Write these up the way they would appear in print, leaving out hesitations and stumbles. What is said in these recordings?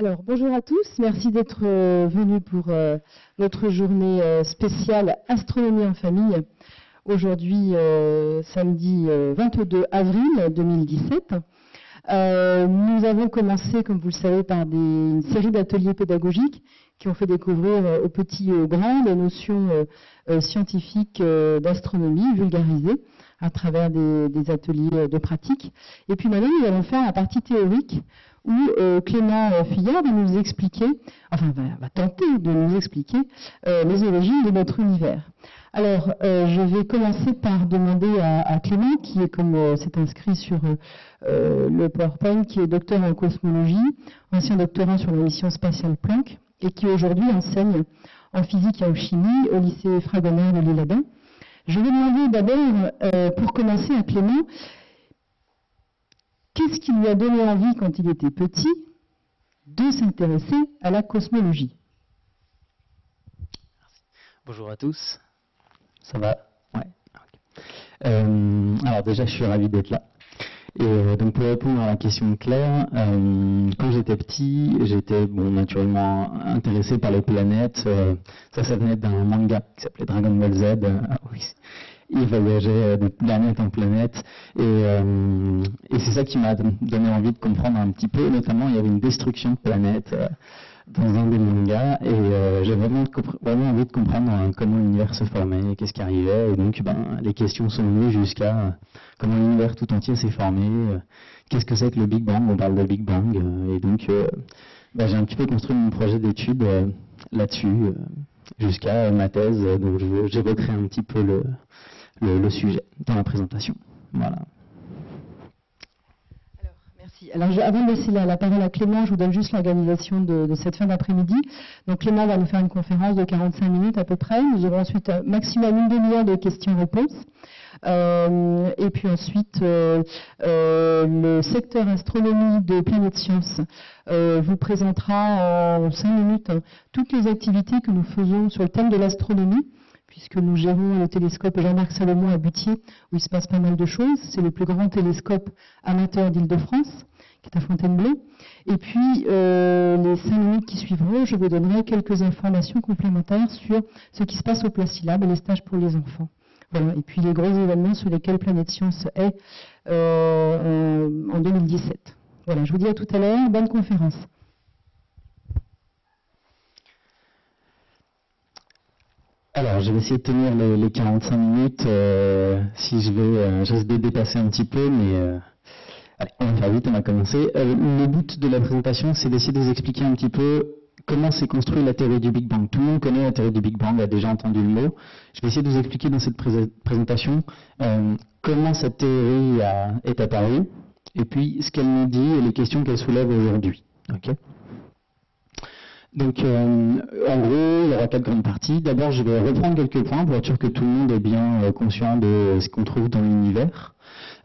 Alors, bonjour à tous. Merci d'être venus pour notre journée spéciale Astronomie en famille. Aujourd'hui, samedi 22 avril 2017. Nous avons commencé, comme vous le savez, par une série d'ateliers pédagogiques qui ont fait découvrir aux petits et aux grands les notions scientifiques d'astronomie vulgarisées à travers des ateliers de pratique. Et puis maintenant, nous allons faire la partie théorique où Clément Fillard va nous expliquer, enfin va tenter de nous expliquer les origines de notre univers. Alors, je vais commencer par demander à Clément, qui est, comme c'est inscrit sur le PowerPoint, qui est docteur en cosmologie, ancien doctorant sur la mission spatiale Planck, et qui aujourd'hui enseigne en physique et en chimie au lycée Fragonard de l'Isle-Adam. Je vais demander d'abord, pour commencer, à Clément, qu'est-ce qui lui a donné envie, quand il était petit, de s'intéresser à la cosmologie? Bonjour à tous. Ça va? Ouais. Okay. Alors déjà, je suis ravi d'être là. Et donc pour répondre à la question de Claire, quand j'étais petit, j'étais naturellement intéressé par les planètes. Ça venait d'un manga qui s'appelait Dragon Ball Z. Il voyageait de planète en planète. Et c'est ça qui m'a donné envie de comprendre un petit peu. Notamment, il y avait une destruction de planètes dans un des mangas, et j'ai vraiment envie de comprendre comment l'univers se formait, qu'est-ce qui arrivait, et donc les questions sont venues jusqu'à comment l'univers tout entier s'est formé, qu'est-ce que c'est que le Big Bang, on parle de Big Bang, et donc j'ai un petit peu construit mon projet d'étude là-dessus, jusqu'à ma thèse, donc j'évoquerai un petit peu le sujet dans la présentation. Voilà. Alors, avant de laisser la parole à Clément, je vous donne juste l'organisation de cette fin d'après-midi. Donc, Clément va nous faire une conférence de 45 minutes à peu près. Nous aurons ensuite maximum une demi-heure de questions-réponses. Et puis ensuite, le secteur astronomie de Planète Science vous présentera en 5 minutes toutes les activités que nous faisons sur le thème de l'astronomie, puisque nous gérons le télescope Jean-Marc Salomon à Butier, où il se passe pas mal de choses. C'est le plus grand télescope amateur d'Île-de-France, qui est à Fontainebleau. Et puis, les 5 minutes qui suivront, je vous donnerai quelques informations complémentaires sur ce qui se passe au Placilab et les stages pour les enfants. Voilà. Et puis, les gros événements sur lesquels Planète Science est en 2017. Voilà, je vous dis à tout à l'heure. Bonne conférence. Alors, je vais essayer de tenir les 45 minutes. Si je risque de dépasser un petit peu, mais allez, on va faire vite, on va commencer. Le but de la présentation, c'est d'essayer de vous expliquer un petit peu comment s'est construite la théorie du Big Bang. Tout le monde connaît la théorie du Big Bang, a déjà entendu le mot. Je vais essayer de vous expliquer dans cette présentation comment cette théorie est apparue, et puis ce qu'elle nous dit et les questions qu'elle soulève aujourd'hui. Okay. Donc, en gros, il y aura 4 grandes parties. D'abord, je vais reprendre quelques points pour être sûr que tout le monde est bien conscient de ce qu'on trouve dans l'univers.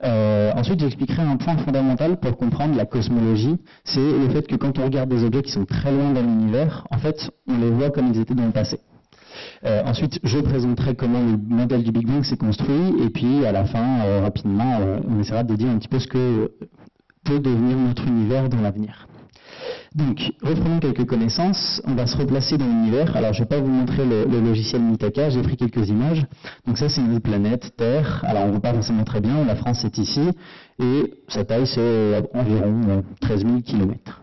Ensuite, j'expliquerai un point fondamental pour comprendre la cosmologie. C'est le fait que quand on regarde des objets qui sont très loin dans l'univers, en fait, on les voit comme ils étaient dans le passé. Ensuite, je présenterai comment le modèle du Big Bang s'est construit. Et puis, à la fin, rapidement, on essaiera de dire un petit peu ce que peut devenir notre univers dans l'avenir. Donc, reprenons quelques connaissances, on va se replacer dans l'univers. Alors, je ne vais pas vous montrer le logiciel Mitaka, j'ai pris quelques images. Donc ça, c'est une planète, Terre. Alors, on ne voit pas forcément très bien, la France est ici, et sa taille, c'est environ 13 000 km.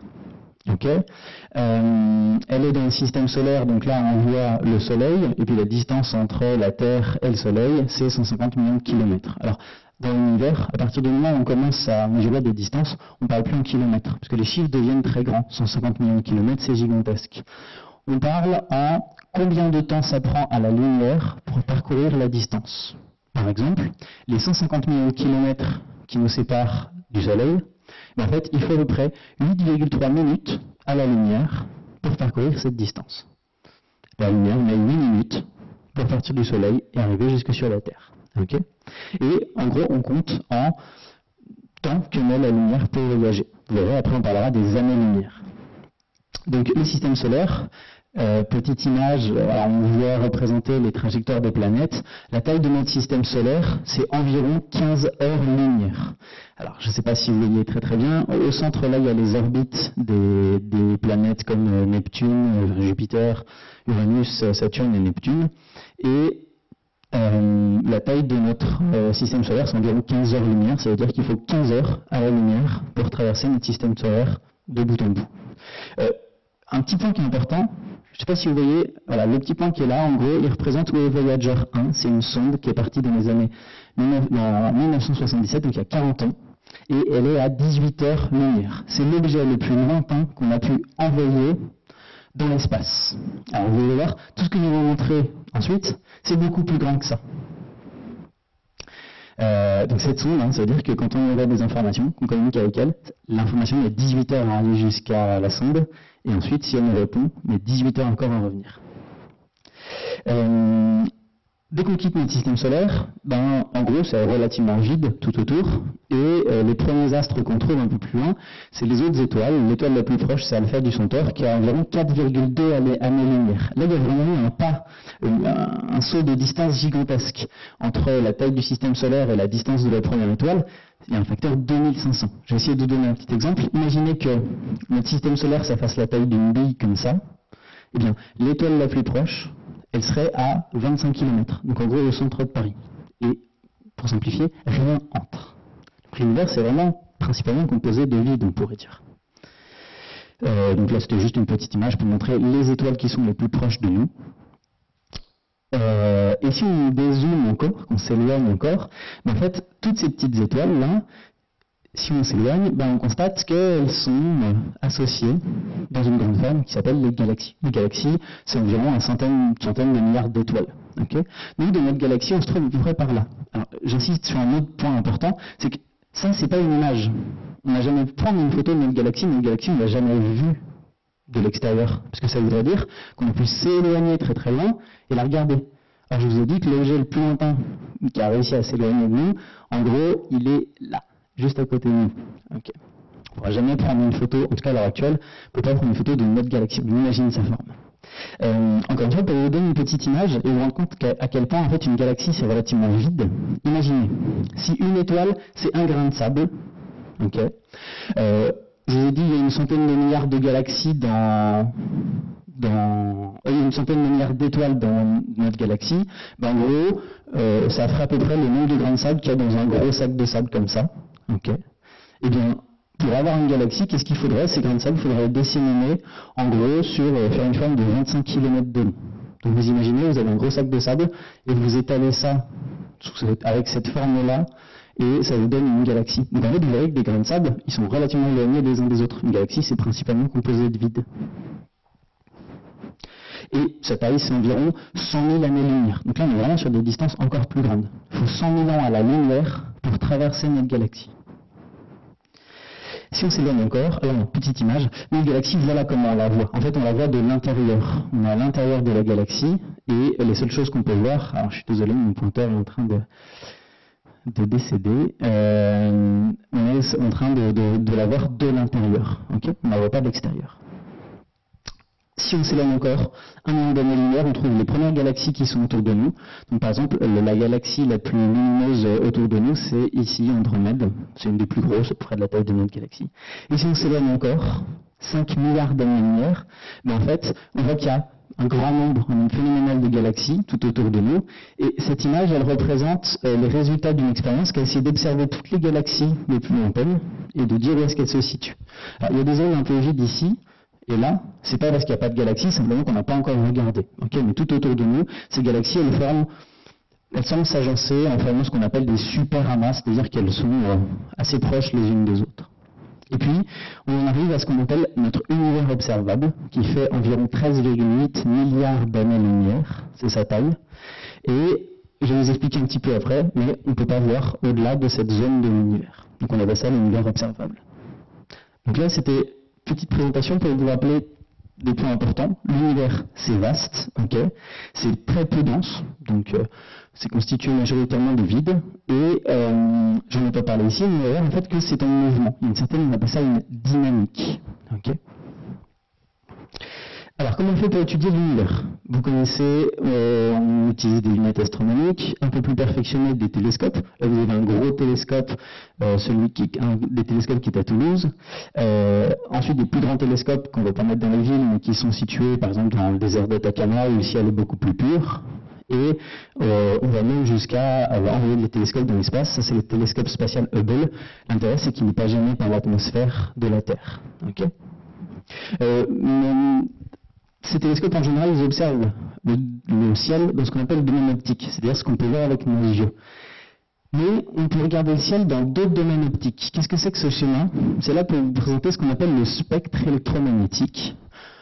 Ok. Elle est dans le système solaire, donc là, on voit le Soleil, et puis la distance entre la Terre et le Soleil, c'est 150 millions de kilomètres. Alors, dans l'univers, à partir du moment où on commence à mesurer des distances, on ne parle plus en kilomètres, parce que les chiffres deviennent très grands. 150 millions de kilomètres, c'est gigantesque. On parle en combien de temps ça prend à la lumière pour parcourir la distance. Par exemple, les 150 millions de kilomètres qui nous séparent du Soleil, en fait, il faut à peu près 8,3 minutes à la lumière pour parcourir cette distance. La lumière met 8 minutes pour partir du Soleil et arriver jusque sur la Terre. Okay. Et en gros, on compte en temps que met la lumière pour voyager. Vous verrez, après on parlera des années-lumière. Donc le système solaire, Petite image, on voit représenter les trajectoires des planètes. La taille de notre système solaire, c'est environ 15 heures-lumière. Alors, je ne sais pas si vous voyez très très bien. Au centre, là, il y a les orbites des planètes comme Neptune, Jupiter, Uranus, Saturne et Neptune. Et la taille de notre système solaire, c'est environ 15 heures-lumière. Ça veut dire qu'il faut 15 heures à la lumière pour traverser notre système solaire de bout en bout. Un petit point qui est important, je ne sais pas si vous voyez, voilà, le petit point qui est là, en gros, il représente Wave Voyager 1. C'est une sonde qui est partie dans les années 1977, donc il y a 40 ans, et elle est à 18 heures-lumière. C'est l'objet le plus lointain qu'on a pu envoyer dans l'espace. Alors vous allez voir, tout ce que je vais vous montrer ensuite, c'est beaucoup plus grand que ça. Donc cette sonde, ça veut dire que quand on envoie des informations, qu'on communique avec elle, l'information met 18 heures à aller jusqu'à la sonde, et ensuite, si elle nous répond, met 18 heures encore à revenir. Dès qu'on quitte notre système solaire, en gros, c'est relativement vide tout autour, et les premiers astres qu'on trouve un peu plus loin, c'est les autres étoiles. L'étoile la plus proche, c'est Alpha du Centaure, qui a environ 4,2 années-lumière. Là, il y a vraiment eu un saut de distance gigantesque entre la taille du système solaire et la distance de la première étoile. Il y a un facteur 2500. Je vais essayer de donner un petit exemple. Imaginez que notre système solaire, ça fasse la taille d'une bille comme ça. Eh bien, l'étoile la plus proche, elle serait à 25 km, donc en gros au centre de Paris. Et pour simplifier, rien entre. Donc l'univers, c'est vraiment principalement composé de vide, on pourrait dire. Donc là, c'était juste une petite image pour montrer les étoiles qui sont les plus proches de nous. Et si on dézoome encore, qu'on s'éloigne encore, en fait, toutes ces petites étoiles-là, si on s'éloigne, on constate qu'elles sont associées dans une grande forme qui s'appelle les galaxies. Les galaxies, c'est environ une centaine de milliards d'étoiles. Okay, donc dans notre galaxie, on se trouve à peu près par là. Alors, j'insiste sur un autre point important, c'est que ça, c'est pas une image. On n'a jamais pu prendre une photo de notre galaxie, on ne l'a jamais vue de l'extérieur. Parce que ça voudrait dire qu'on a pu s'éloigner très très loin et la regarder. Alors je vous ai dit que l'objet le plus lointain qui a réussi à s'éloigner de nous, en gros, il est là, juste à côté de nous. Okay. On ne pourra jamais prendre une photo, en tout cas à l'heure actuelle, on ne peut pas prendre une photo de notre galaxie, on imagine sa forme. Encore une fois, pour vous donner une petite image et vous rendre compte à quel point en fait une galaxie c'est relativement vide, imaginez, si une étoile c'est un grain de sable, ok, je vous ai dit il y a une centaine de milliards de galaxies il y a une centaine de milliards d'étoiles dans notre galaxie, en gros, ça ferait à peu près le nombre de grains de sable qu'il y a dans un gros sac de sable comme ça. Okay. Eh bien, pour avoir une galaxie, qu'est-ce qu'il faudrait? Ces grains de sable, il faudrait les disséminer, en gros, faire une forme de 25 km de long. Donc vous imaginez, vous avez un gros sac de sable, et vous étalez ça avec cette forme-là, et ça vous donne une galaxie. Donc en fait, vous voyez que des grains de sable, ils sont relativement éloignés les uns des autres. Une galaxie, c'est principalement composé de vide. Et sa taille, c'est environ 100 000 années-lumière. Donc là, on est vraiment sur des distances encore plus grandes. Il faut 100 000 ans à la lumière pour traverser notre galaxie. Si on s'éloigne encore, alors petite image, notre galaxie, voilà comment on la voit. En fait, on la voit de l'intérieur. On est à l'intérieur de la galaxie, et les seules choses qu'on peut voir, alors je suis désolé, mon pointeur est en train de décéder, on est en train de la voir de l'intérieur. Okay, on ne la voit pas de l'extérieur. Si on s'éloigne encore un million d'années-lumière, on trouve les premières galaxies qui sont autour de nous. Donc par exemple, la galaxie la plus lumineuse autour de nous, c'est ici Andromède. C'est une des plus grosses, à peu près de la taille de notre galaxie. Et si on s'éloigne encore 5 milliards d'années-lumière, en fait, on voit qu'il y a un grand nombre, un nombre phénoménal de galaxies tout autour de nous. Et cette image, elle représente les résultats d'une expérience qui a essayé d'observer toutes les galaxies les plus lointaines et de dire où est-ce qu'elles se situent. Alors, il y a des zones un peu vides ici. Et là, c'est pas parce qu'il n'y a pas de galaxies, simplement qu'on n'a pas encore regardé. Okay, mais tout autour de nous, ces galaxies, elles semblent s'agencer en formant ce qu'on appelle des super-amas, c'est-à-dire qu'elles sont assez proches les unes des autres. Et puis, on arrive à ce qu'on appelle notre univers observable, qui fait environ 13,8 milliards d'années-lumière, c'est sa taille. Et je vais vous expliquer un petit peu après, mais on ne peut pas voir au-delà de cette zone de l'univers. Donc on appelle ça l'univers observable. Donc là, c'était petite présentation pour vous rappeler des points importants. L'univers, c'est vaste, okay, c'est très peu dense, donc c'est constitué majoritairement de vide, et j'en ai pas parlé ici, mais on va voir en fait que c'est en mouvement. Il y a une certaine, on appelle ça une dynamique. Okay. Alors, comment on fait pour étudier l'univers? Vous connaissez, on utilise des lunettes astronomiques, un peu plus perfectionnées, des télescopes. Là, vous avez un gros télescope, un des télescopes qui est à Toulouse. Ensuite, des plus grands télescopes qu'on ne va pas mettre dans les villes, mais qui sont situés, par exemple, dans le désert d'Atacama, où le ciel est beaucoup plus pur. Et on va même jusqu'à envoyer des télescopes dans l'espace. Ça, c'est le télescope spatial Hubble. L'intérêt, c'est qu'il n'est pas gêné par l'atmosphère de la Terre. Okay, ces télescopes, en général, ils observent le ciel dans ce qu'on appelle le domaine optique, c'est-à-dire ce qu'on peut voir avec nos yeux. Mais on peut regarder le ciel dans d'autres domaines optiques. Qu'est-ce que c'est que ce schéma? C'est là pour vous présenter ce qu'on appelle le spectre électromagnétique.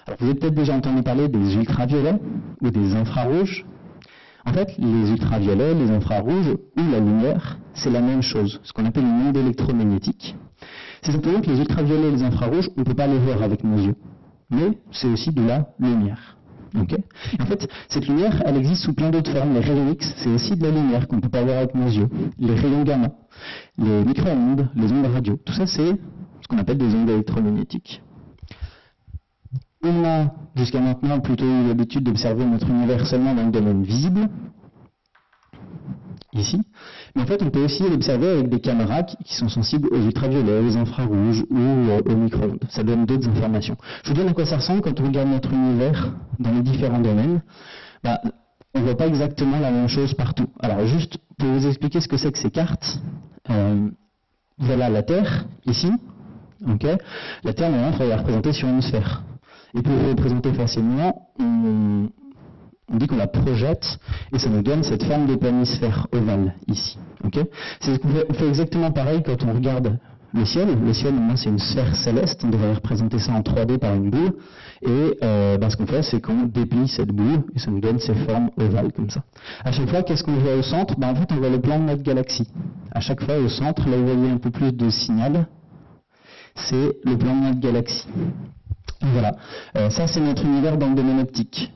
Alors, vous avez peut-être déjà entendu parler des ultraviolets ou des infrarouges. En fait, les ultraviolets, les infrarouges ou la lumière, c'est la même chose, ce qu'on appelle une onde électromagnétique. C'est simplement que les ultraviolets et les infrarouges, on ne peut pas les voir avec nos yeux. Mais c'est aussi de la lumière. Okay, en fait, cette lumière, elle existe sous plein d'autres formes. Les rayons X, c'est aussi de la lumière qu'on ne peut pas voir avec nos yeux. Les rayons gamma, les micro-ondes, les ondes radio, tout ça, c'est ce qu'on appelle des ondes électromagnétiques. On a, jusqu'à maintenant, plutôt eu l'habitude d'observer notre univers seulement dans le domaine visible, ici. Mais en fait, on peut aussi l'observer avec des caméras qui sont sensibles aux ultraviolets, aux infrarouges ou aux micro-ondes. Ça donne d'autres informations. Je vous donne à quoi ça ressemble quand on regarde notre univers dans les différents domaines. On ne voit pas exactement la même chose partout. Alors, juste pour vous expliquer ce que c'est que ces cartes, voilà la Terre, ici. Okay, la Terre, normalement, il faudrait la représenter sur une sphère. Et pour le représenter facilement, on dit qu'on la projette et ça nous donne cette forme de planisphère ovale ici. Okay, on fait exactement pareil quand on regarde le ciel. Le ciel, c'est une sphère céleste. On devrait représenter ça en 3D par une boule. Et ce qu'on fait, c'est qu'on déplie cette boule et ça nous donne ces formes ovales comme ça. À chaque fois, qu'est-ce qu'on voit au centre? En fait, on voit le plan de notre galaxie. À chaque fois, au centre, là où vous voyez un peu plus de signal, c'est le plan de notre galaxie. Voilà, ça c'est notre univers dans le domaine optique.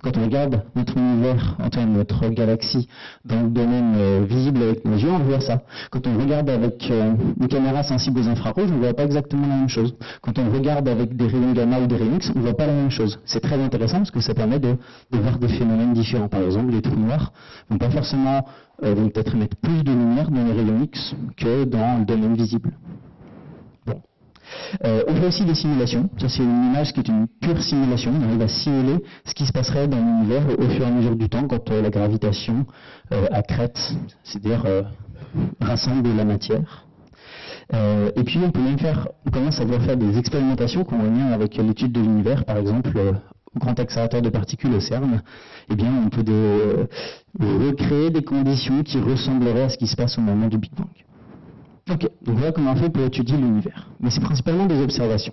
Quand on regarde notre univers, enfin notre galaxie dans le domaine visible avec nos yeux, on voit ça. Quand on regarde avec une caméra sensible aux infrarouges, on ne voit pas exactement la même chose. Quand on regarde avec des rayons gamma ou des rayons X, on ne voit pas la même chose. C'est très intéressant parce que ça permet de voir des phénomènes différents. Par exemple, les trous noirs vont pas forcément, vont peut-être émettre plus de lumière dans les rayons X que dans le domaine visible. On fait aussi des simulations. Ça, c'est une image qui est une pure simulation. On arrive à simuler ce qui se passerait dans l'univers au fur et à mesure du temps quand la gravitation accrète, c'est-à-dire rassemble la matière. Et puis, on commence à pouvoir faire des expérimentations qui ont un lien avec l'étude de l'univers. Par exemple, au Grand Accélérateur de Particules au CERN, on peut recréer des conditions qui ressembleraient à ce qui se passe au moment du Big Bang. Ok, donc voilà comment on fait pour étudier l'univers. Mais c'est principalement des observations.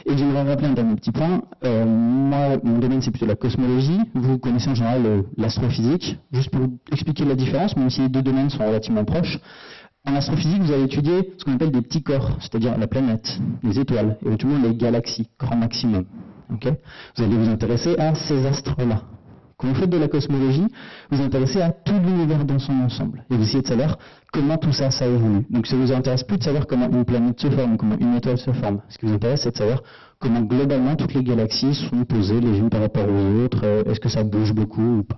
Et j'aimerais rappeler un dernier petit point. Moi, mon domaine, c'est plutôt la cosmologie. Vous connaissez en général l'astrophysique. Juste pour vous expliquer la différence, même si les deux domaines sont relativement proches. En astrophysique, vous allez étudier ce qu'on appelle des petits corps, c'est-à-dire la planète, les étoiles, éventuellement les galaxies, grand maximum. Okay, vous allez vous intéresser à ces astres-là. Quand vous faites de la cosmologie, vous vous intéressez à tout l'univers dans son ensemble. Et vous essayez de savoir comment tout ça, ça évolue. Donc ça ne vous intéresse plus de savoir comment une planète se forme, comment une étoile se forme. Ce qui vous intéresse, c'est de savoir comment globalement toutes les galaxies sont posées les unes par rapport aux autres. Est-ce que ça bouge beaucoup ou pas?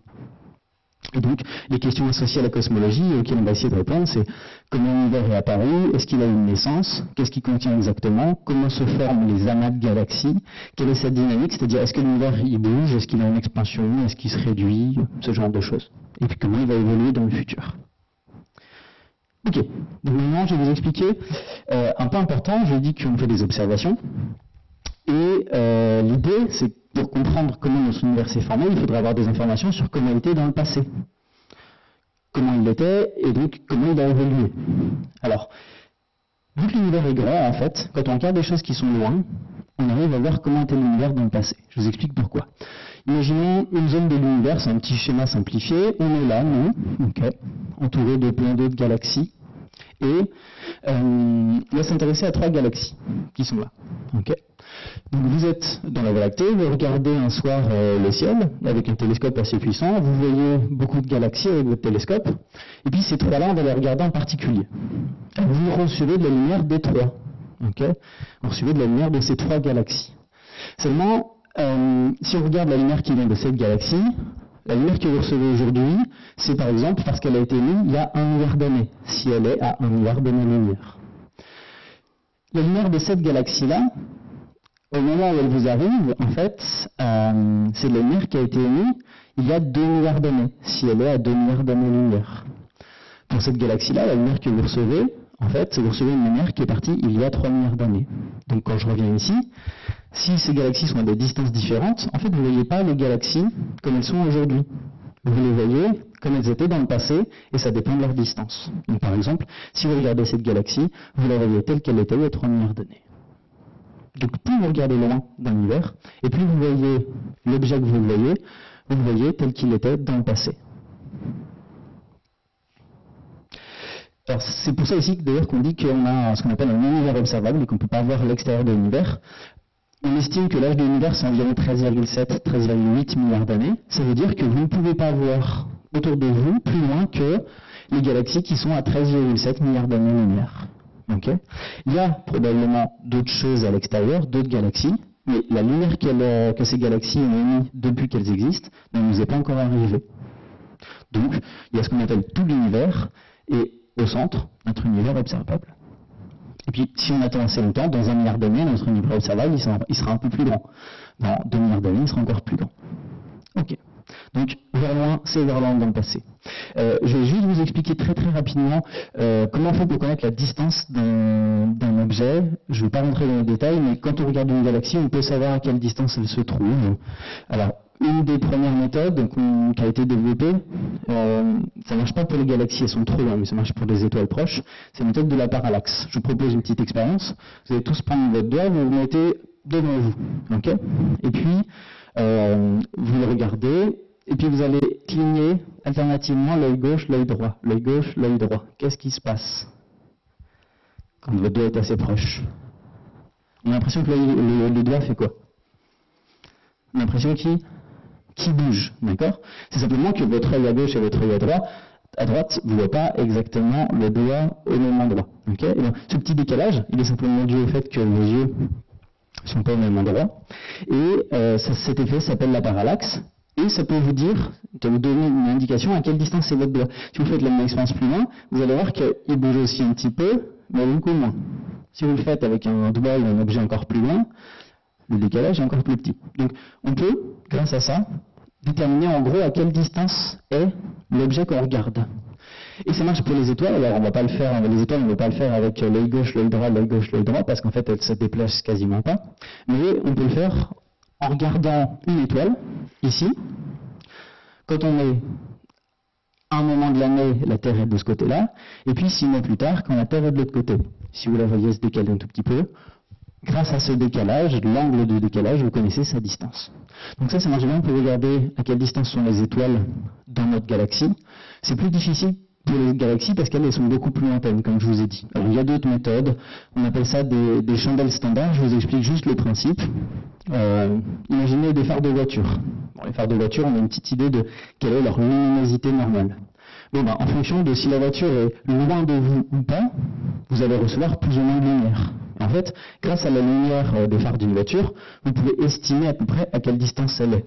Et donc, les questions associées à la cosmologie auxquelles on va essayer de répondre, c'est comment l'univers est apparu, est-ce qu'il a une naissance, qu'est-ce qu'il contient exactement, comment se forment les amas de galaxies, quelle est sa dynamique, c'est-à-dire est-ce que l'univers il bouge, est-ce qu'il est en expansion, est-ce qu'il se réduit, ce genre de choses. Et puis comment il va évoluer dans le futur. Ok, donc maintenant je vais vous expliquer un point important, je dis qu'on fait des observations. Et l'idée, c'est pour comprendre comment notre univers s'est formé, il faudrait avoir des informations sur comment il était dans le passé. Comment il était et donc comment il a évolué. Alors, vu que l'univers est grand, en fait, quand on regarde des choses qui sont loin, on arrive à voir comment était l'univers dans le passé. Je vous explique pourquoi. Imaginons une zone de l'univers, c'est un petit schéma simplifié. On est là, nous, entouré de plein d'autres galaxies. Et on va s'intéresser à 3 galaxies qui sont là. Donc vous êtes dans la Voie lactée, vous regardez un soir le ciel avec un télescope assez puissant, vous voyez beaucoup de galaxies avec votre télescope, et puis ces 3-là, on va les regarder en particulier. Vous recevez de la lumière des 3. Vous recevez de la lumière de ces 3 galaxies. Seulement, Si on regarde la lumière qui vient de cette galaxie, la lumière que vous recevez aujourd'hui, c'est par exemple parce qu'elle a été émise il y a 1 milliard d'années, si elle est à 1 milliard d'années-lumière. La lumière de cette galaxie-là, au moment où elle vous arrive, en fait, c'est de la lumière qui a été émise il y a 2 milliards d'années, si elle est à 2 milliards d'années-lumière. Pour cette galaxie-là, la lumière que vous recevez, en fait, vous recevez une lumière qui est partie il y a 3 milliards d'années. Donc quand je reviens ici, si ces galaxies sont à des distances différentes, en fait, vous ne voyez pas les galaxies comme elles sont aujourd'hui. Vous les voyez comme elles étaient dans le passé, et ça dépend de leur distance. Donc par exemple, si vous regardez cette galaxie, vous la voyez telle qu'elle était il y a 3 milliards d'années. Donc plus vous regardez loin dans l'univers, et plus vous voyez l'objet que vous le voyez tel qu'il était dans le passé. Alors c'est pour ça ici d'ailleurs qu'on dit qu'on a ce qu'on appelle un univers observable et qu'on ne peut pas voir l'extérieur de l'univers. On estime que l'âge de l'univers c'est environ 13,7, 13,8 milliards d'années. Ça veut dire que vous ne pouvez pas voir autour de vous plus loin que les galaxies qui sont à 13,7 milliards d'années-lumière. Okay. Il y a probablement d'autres choses à l'extérieur, d'autres galaxies, mais la lumière que ces galaxies ont émise depuis qu'elles existent ne nous est pas encore arrivée. Donc il y a ce qu'on appelle tout l'univers et au centre, notre univers observable. Et puis, si on attend assez longtemps, dans 1 milliard d'années, notre univers observable, il sera un peu plus grand. Dans 2 milliards d'années, il sera encore plus grand. Ok. Donc, vers loin, c'est vers loin dans le passé. Je vais juste vous expliquer très très rapidement comment on fait pour connaître la distance d'un objet. Je ne vais pas rentrer dans les détails, mais quand on regarde une galaxie, on peut savoir à quelle distance elle se trouve. Alors, une des premières méthodes qui a été développée, ça ne marche pas pour les galaxies, elles sont trop loin, mais ça marche pour les étoiles proches, c'est la méthode de la parallaxe. Je vous propose une petite expérience. Vous allez tous prendre votre doigt, vous le mettez devant vous. Okay, et puis, vous le regardez, et puis vous allez cligner alternativement l'œil gauche, l'œil droit. L'œil gauche, l'œil droit. Qu'est-ce qui se passe quand votre doigt est assez proche? On a l'impression que le doigt fait quoi? On a l'impression qui bouge, d'accord? C'est simplement que votre œil à gauche et votre œil à droite, vous ne voyez pas exactement le doigt au même endroit. Okay, et donc, ce petit décalage, il est simplement dû au fait que vos yeux ne sont pas au même endroit. Et cet effet s'appelle la parallaxe. Et ça peut vous dire, ça vous donner une indication à quelle distance c'est votre doigt. Si vous faites la même expérience plus loin, vous allez voir qu'il bouge aussi un petit peu, mais beaucoup moins. Si vous le faites avec un doigt ou un objet encore plus loin, le décalage est encore plus petit. Donc on peut, grâce à ça, déterminer en gros à quelle distance est l'objet qu'on regarde. Et ça marche pour les étoiles. Alors on va pas le faire, les étoiles on ne va pas le faire avec l'œil gauche, l'œil droit, l'œil gauche, l'œil droit, parce qu'en fait elles se déplacent quasiment pas. Mais on peut le faire en regardant une étoile, ici. Quand on est à un moment de l'année, la Terre est de ce côté-là, et puis 6 mois plus tard, quand la Terre est de l'autre côté. Si vous la voyez se décaler un tout petit peu, grâce à ce décalage, l'angle de décalage, vous connaissez sa distance. Donc ça marche bien pour regarder à quelle distance sont les étoiles dans notre galaxie. C'est plus difficile pour les galaxies parce qu'elles sont beaucoup plus lointaines, comme je vous ai dit. Alors il y a d'autres méthodes, on appelle ça des chandelles standards, je vous explique juste le principe. Imaginez des phares de voiture. Bon, les phares de voiture, on a une petite idée de quelle est leur luminosité normale. Bon, en fonction de si la voiture est loin de vous ou pas, vous allez recevoir plus ou moins de lumière. En fait, grâce à la lumière des phares d'une voiture, vous pouvez estimer à peu près à quelle distance elle est.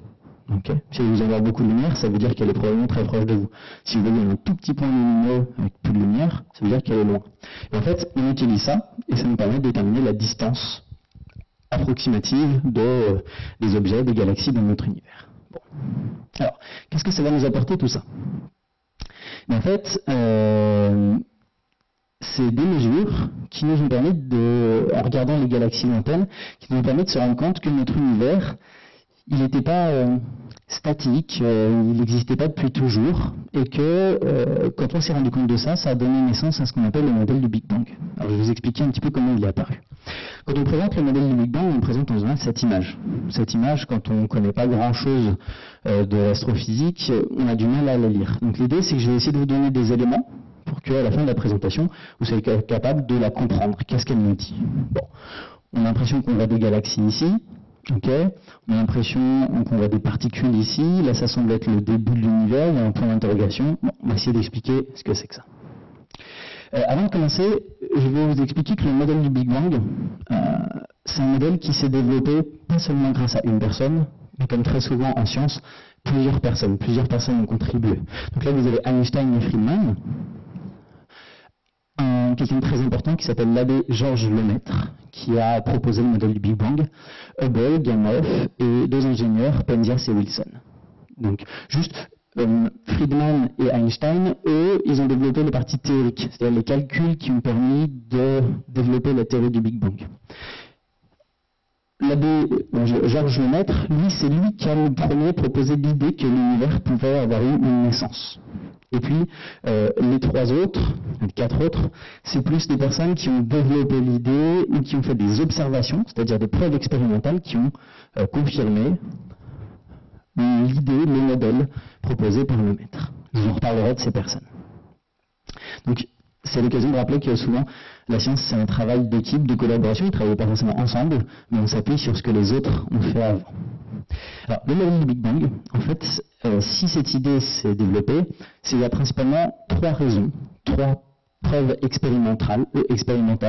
Okay. Si vous avez beaucoup de lumière, ça veut dire qu'elle est probablement très proche de vous. Si vous voyez un tout petit point lumineux avec peu de lumière, ça veut dire qu'elle est loin. Et en fait, on utilise ça, et ça nous permet de déterminer la distance approximative des objets, des galaxies dans notre univers. Bon. Alors, qu'est-ce que ça va nous apporter tout ça? En fait, c'est des mesures qui nous ont permis en regardant les galaxies lointaines, qui nous ont permis de se rendre compte que notre univers, il n'était pas statique, il n'existait pas depuis toujours, et que quand on s'est rendu compte de ça, ça a donné naissance à ce qu'on appelle le modèle du Big Bang. Alors je vais vous expliquer un petit peu comment il est apparu. Quand on présente le modèle du Big Bang, on présente en général cette image. Cette image, quand on ne connaît pas grand-chose de l'astrophysique, on a du mal à la lire. Donc l'idée, c'est que je vais essayer de vous donner des éléments pour qu'à la fin de la présentation, vous soyez capable de la comprendre. Qu'est-ce qu'elle nous dit? Bon, on a l'impression qu'on voit des galaxies ici. Okay. On a l'impression qu'on voit des particules ici. Là, ça semble être le début de l'univers. Il y a un point d'interrogation. Bon, on va essayer d'expliquer ce que c'est que ça. Avant de commencer, je vais vous expliquer que le modèle du Big Bang, c'est un modèle qui s'est développé pas seulement grâce à une personne, mais comme très souvent en science, plusieurs personnes ont contribué. Donc là, vous avez Einstein et Friedman, quelqu'un de très important qui s'appelle l'abbé Georges Lemaître, qui a proposé le modèle du Big Bang, Hubble, Gamow et deux ingénieurs, Penzias et Wilson. Donc, juste, Friedman et Einstein, eux, ils ont développé les parties théoriques, c'est-à-dire les calculs qui ont permis de développer la théorie du Big Bang. L'abbé Georges Lemaître, lui, c'est lui qui a le premier proposé l'idée que l'univers pouvait avoir eu une naissance. Et puis, les quatre autres, c'est plus des personnes qui ont développé l'idée ou qui ont fait des observations, c'est-à-dire des preuves expérimentales qui ont confirmé l'idée, le modèle proposé par Lemaître. Je vous reparlerai de ces personnes. Donc, c'est l'occasion de rappeler que souvent, la science, c'est un travail d'équipe, de collaboration. Ils ne travaillent pas forcément ensemble, mais on s'appuie sur ce que les autres ont fait avant. Alors, le modèle du Big Bang, en fait, si cette idée s'est développée, c'est il y a principalement trois raisons, trois preuves expérimentales,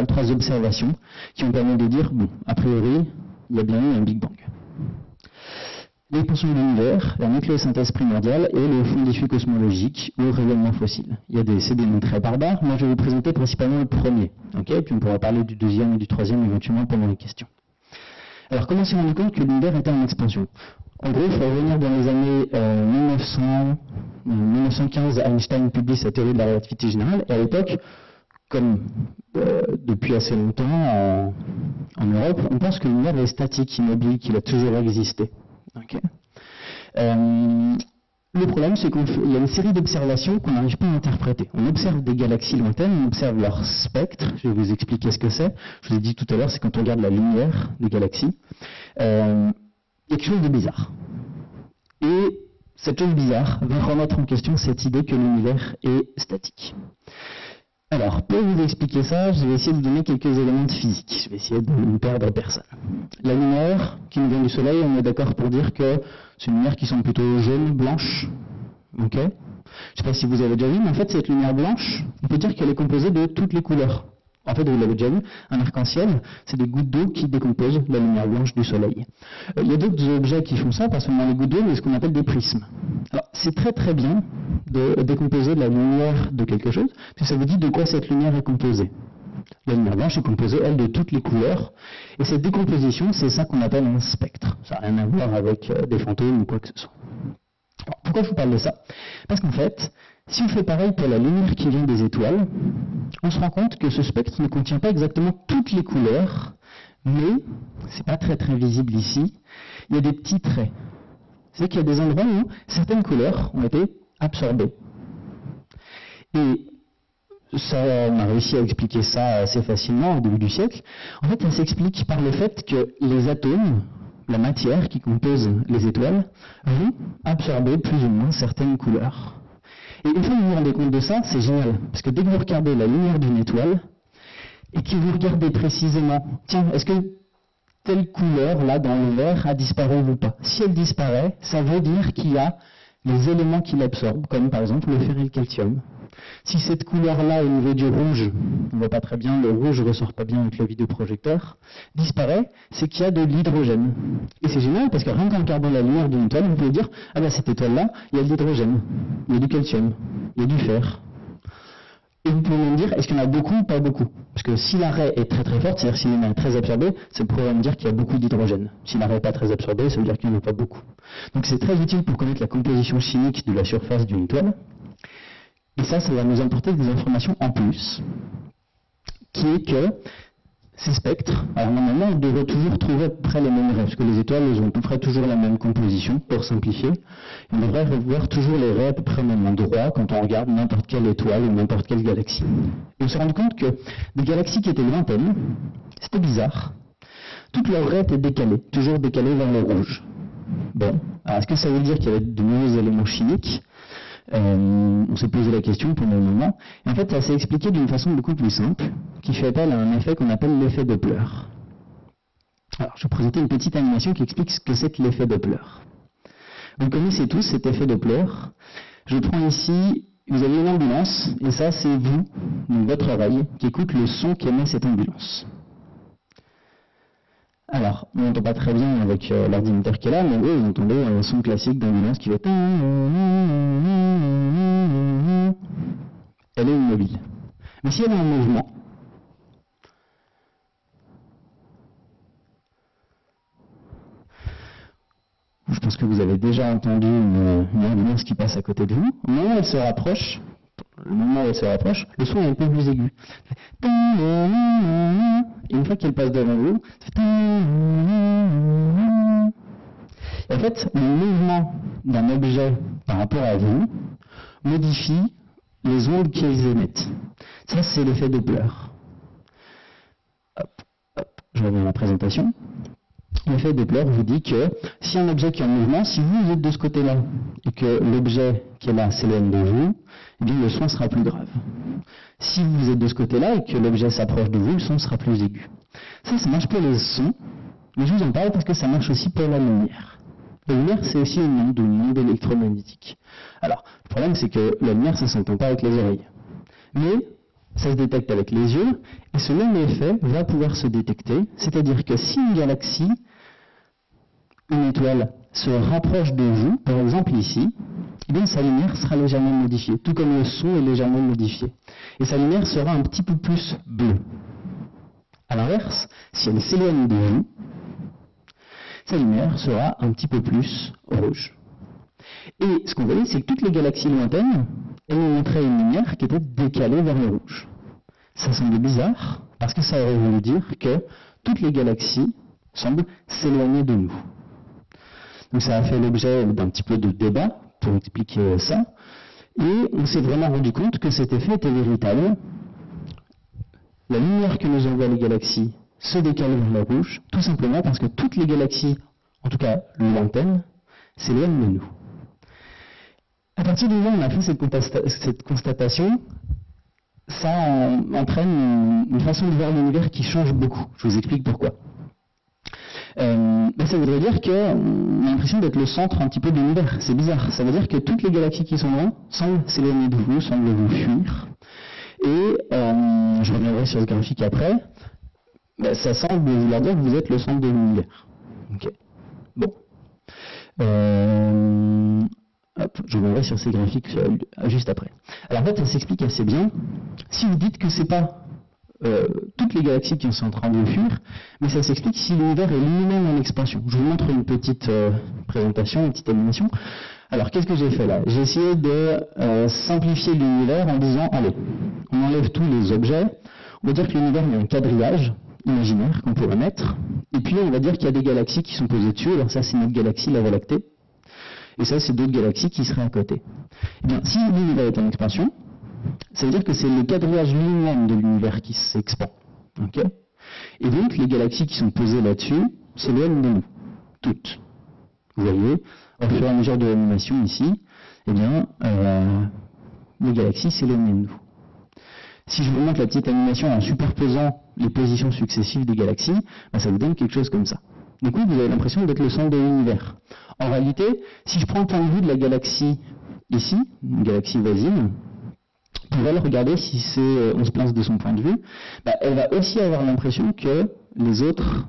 trois observations qui ont permis de dire, bon, a priori, il y a bien eu un Big Bang. L'expansion de l'univers, la nucléosynthèse primordiale et le fond diffus cosmologique ou rayonnement fossile. C'est des noms très barbares. Moi, je vais vous présenter principalement le premier. Okay, puis on pourra parler du deuxième et du troisième éventuellement pendant les questions. Alors, comment s'est rendu compte que l'univers était en expansion? En gros, il faut revenir dans les années 1915, Einstein publie sa théorie de la relativité générale, et à l'époque, comme depuis assez longtemps en Europe, on pense que l'univers est statique, immobile, qu'il a toujours existé. Okay. Le problème, c'est qu'il y a une série d'observations qu'on n'arrive pas à interpréter. On observe des galaxies lointaines, on observe leur spectre. Je vais vous expliquer ce que c'est. Je vous ai dit tout à l'heure, c'est quand on regarde la lumière des galaxies. Il y a quelque chose de bizarre. Et cette chose bizarre va remettre en question cette idée que l'univers est statique. Alors, pour vous expliquer ça, je vais essayer de vous donner quelques éléments de physique. Je vais essayer de ne perdre personne. La lumière qui nous vient du soleil, on est d'accord pour dire que c'est une lumière qui semble plutôt jaune, blanche. Ok ? Je ne sais pas si vous avez déjà vu, mais en fait, cette lumière blanche, on peut dire qu'elle est composée de toutes les couleurs. En fait, vous l'avez déjà vu, un arc-en-ciel, c'est des gouttes d'eau qui décomposent la lumière blanche du soleil. Il y a d'autres objets qui font ça, pas seulement les gouttes d'eau, mais ce qu'on appelle des prismes. Alors, c'est très très bien de décomposer la lumière de quelque chose, puis ça vous dit de quoi cette lumière est composée. La lumière blanche est composée, elle, de toutes les couleurs, et cette décomposition, c'est ça qu'on appelle un spectre. Ça n'a rien à voir avec des fantômes ou quoi que ce soit. Alors, pourquoi je vous parle de ça? Parce qu'en fait, si on fait pareil pour la lumière qui vient des étoiles, on se rend compte que ce spectre ne contient pas exactement toutes les couleurs, mais, c'est pas très très visible ici, il y a des petits traits. C'est qu'il y a des endroits où certaines couleurs ont été absorbées. Et ça, on a réussi à expliquer ça assez facilement au début du siècle. En fait, ça s'explique par le fait que les atomes, la matière qui compose les étoiles, vont absorber plus ou moins certaines couleurs. Et une fois que vous vous rendez compte de ça, c'est génial. Parce que dès que vous regardez la lumière d'une étoile, et que vous regardez précisément, tiens, est-ce que telle couleur, là, dans le vert, a disparu ou pas? Si elle disparaît, ça veut dire qu'il y a les éléments qui l'absorbent, comme par exemple le fer et le calcium. Si cette couleur-là, au niveau du rouge, on voit pas très bien, le rouge ne ressort pas bien avec le vidéoprojecteur, disparaît, c'est qu'il y a de l'hydrogène. Et c'est génial parce que rien qu'en regardant la lumière d'une étoile, vous pouvez dire, ah ben cette étoile-là, il y a de l'hydrogène, il y a du calcium, il y a du fer. Et vous pouvez même dire, est-ce qu'il y en a beaucoup ou pas beaucoup? Parce que si l'arrêt est très très forte, c'est-à-dire si l'énergie est très absorbée, ça pourrait me dire qu'il y a beaucoup d'hydrogène. Si l'arrêt n'est pas très absorbé, ça veut dire qu'il n'y en a pas beaucoup. Donc c'est très utile pour connaître la composition chimique de la surface d'une étoile. Et ça va nous apporter des informations en plus, qui est que ces spectres, alors normalement on devrait toujours trouver à peu près les mêmes raies, parce que les étoiles elles ont à peu près toujours la même composition, pour simplifier, et on devrait voir toujours les raies à peu près au même endroit quand on regarde n'importe quelle étoile ou n'importe quelle galaxie. Et on s'est rendu compte que des galaxies qui étaient lointaines, c'était bizarre, toutes leurs raies étaient décalées, toujours décalées vers le rouge. Bon, alors est-ce que ça veut dire qu'il y avait de nouveaux éléments chimiques? On s'est posé la question pendant un moment, et en fait ça s'est expliqué d'une façon beaucoup plus simple, qui fait appel à un effet qu'on appelle l'effet Doppler. Alors je vais vous présenter une petite animation qui explique ce que c'est que l'effet Doppler. Vous connaissez tous cet effet Doppler. Je prends ici vous avez une ambulance, et ça c'est vous, donc votre oreille, qui écoute le son qu'émet cette ambulance. Alors, on n'entend pas très bien avec l'ordinateur qui est là, mais vous entendez un son classique d'ambulance qui va... Elle est immobile. Mais si elle est en mouvement, je pense que vous avez déjà entendu une ambulance qui passe à côté de vous. Au moment où elle se rapproche, le son est un peu plus aigu. Et une fois qu'elle passe devant vous, et en fait, le mouvement d'un objet par rapport à vous modifie les ondes qu'ils émettent. Ça, c'est l'effet Doppler. Je reviens à la présentation. L'effet Doppler vous dit que si un objet qui est en mouvement, si vous êtes de ce côté-là et que l'objet qui est là s'éloigne de vous, eh bien le son sera plus grave. Si vous êtes de ce côté-là et que l'objet s'approche de vous, le son sera plus aigu. Ça marche pour les sons, mais je vous en parle parce que ça marche aussi pour la lumière. La lumière, c'est aussi une onde électromagnétique. Alors, le problème, c'est que la lumière, ça ne s'entend pas avec les oreilles. Mais ça se détecte avec les yeux, et ce même effet va pouvoir se détecter, c'est-à-dire que si une galaxie, une étoile, se rapproche de vous, par exemple ici, eh bien sa lumière sera légèrement modifiée, tout comme le son est légèrement modifié. Et sa lumière sera un petit peu plus bleue. A l'inverse, si elle s'éloigne de vous, sa lumière sera un petit peu plus rouge. Et ce qu'on voyait, c'est que toutes les galaxies lointaines, elles nous montraient une lumière qui était décalée vers le rouge. Ça semble bizarre, parce que ça aurait voulu dire que toutes les galaxies semblent s'éloigner de nous. Donc ça a fait l'objet d'un petit peu de débat pour expliquer ça, et on s'est vraiment rendu compte que cet effet était véritable. La lumière que nous envoient les galaxies se décale vers le rouge, tout simplement parce que toutes les galaxies, en tout cas lointaines, s'éloignent de nous. À partir du moment où on a fait cette constatation, ça entraîne une façon de voir l'univers qui change beaucoup. Je vous explique pourquoi. Ça voudrait dire qu'on a l'impression d'être le centre un petit peu de l'univers. C'est bizarre. Ça veut dire que toutes les galaxies qui sont loin semblent s'éloigner de vous, semblent vous fuir. Et je reviendrai sur ce graphique après. Ça semble vouloir dire que vous êtes le centre de l'univers. Okay. Bon. Je reviendrai sur ces graphiques juste après. Alors en fait, ça s'explique assez bien. Si vous dites que c'est pas toutes les galaxies qui sont en train de fuir, mais ça s'explique si l'univers est lui-même en expansion. Je vous montre une petite présentation, une petite animation. Alors qu'est-ce que j'ai fait là? J'ai essayé de simplifier l'univers en disant, allez, on enlève tous les objets, on va dire que l'univers il y a un quadrillage imaginaire qu'on pourrait mettre, et puis on va dire qu'il y a des galaxies qui sont posées dessus. Alors ça c'est notre galaxie, la Voie lactée, et ça c'est d'autres galaxies qui seraient à côté. Eh bien, si l'univers est en expansion, ça veut dire que c'est le quadrillage lui-même de l'univers qui s'expand. Okay, et donc les galaxies qui sont posées là-dessus s'éloignent de nous, toutes. Vous voyez, au fur et à mesure de l'animation ici, eh bien, les galaxies s'éloignent de nous. Si je vous montre la petite animation en superposant les positions successives des galaxies, ça vous donne quelque chose comme ça. Du coup, vous avez l'impression d'être le centre de l'univers. En réalité, si je prends le point de vue de la galaxie ici, une galaxie voisine, pour elle, regarder si on se place de son point de vue, elle va aussi avoir l'impression que les autres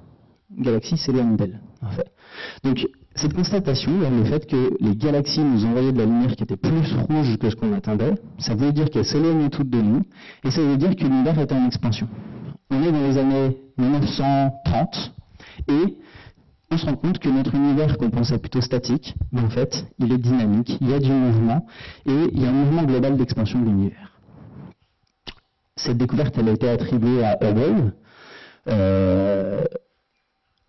galaxies s'éloignent d'elle. En fait. Donc, cette constatation, le fait que les galaxies nous envoyaient de la lumière qui était plus rouge que ce qu'on attendait, ça veut dire qu'elles s'éloignaient toutes de nous, et ça veut dire que l'univers est en expansion. On est dans les années 1930, et on se rend compte que notre univers qu'on pensait plutôt statique, en fait, il est dynamique, il y a du mouvement, et il y a un mouvement global d'expansion de l'univers. Cette découverte, elle a été attribuée à Hubble.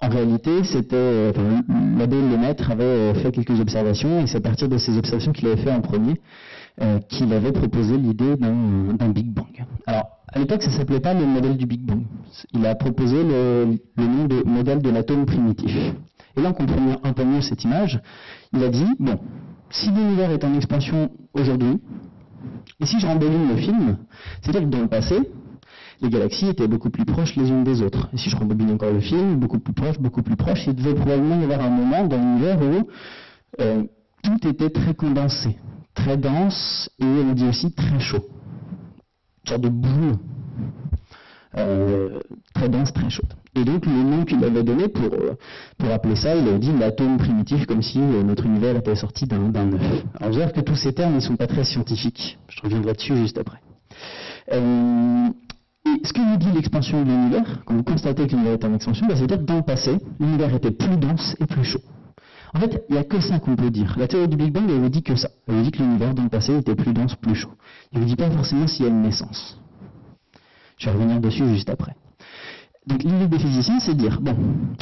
En réalité, l'abbé Lemaitre avait fait quelques observations, et c'est à partir de ces observations qu'il avait fait en premier qu'il avait proposé l'idée d'un Big Bang. Alors, à l'époque, ça ne s'appelait pas le modèle du Big Bang. Il a proposé le nom de modèle de l'atome primitif. Et là, on comprend un peu mieux cette image. Il a dit, bon, si l'univers est en expansion aujourd'hui, et si je rembobine le film, c'est-à-dire que dans le passé, les galaxies étaient beaucoup plus proches les unes des autres. Et si je rembobine encore le film, beaucoup plus proche, il devait probablement y avoir un moment dans l'univers où tout était très condensé, très dense et on dit aussi très chaud. Une sorte de boule très dense, très chaude. Et donc le nom qu'il avait donné pour appeler ça, il a dit l'atome primitif, comme si notre univers était sorti d'un œuf. Alors je veux dire que tous ces termes ne sont pas très scientifiques, je reviendrai dessus juste après. Et ce que nous dit l'expansion de l'univers, quand vous constatez que l'univers est en expansion, ça veut dire que dans le passé, l'univers était plus dense et plus chaud. En fait, il n'y a que ça qu'on peut dire. La théorie du Big Bang, elle vous dit que ça. Elle vous dit que l'univers dans le passé était plus dense, plus chaud. Elle ne vous dit pas forcément s'il y a une naissance. Je vais revenir dessus juste après. Donc l'idée des physiciens, c'est de dire, bon,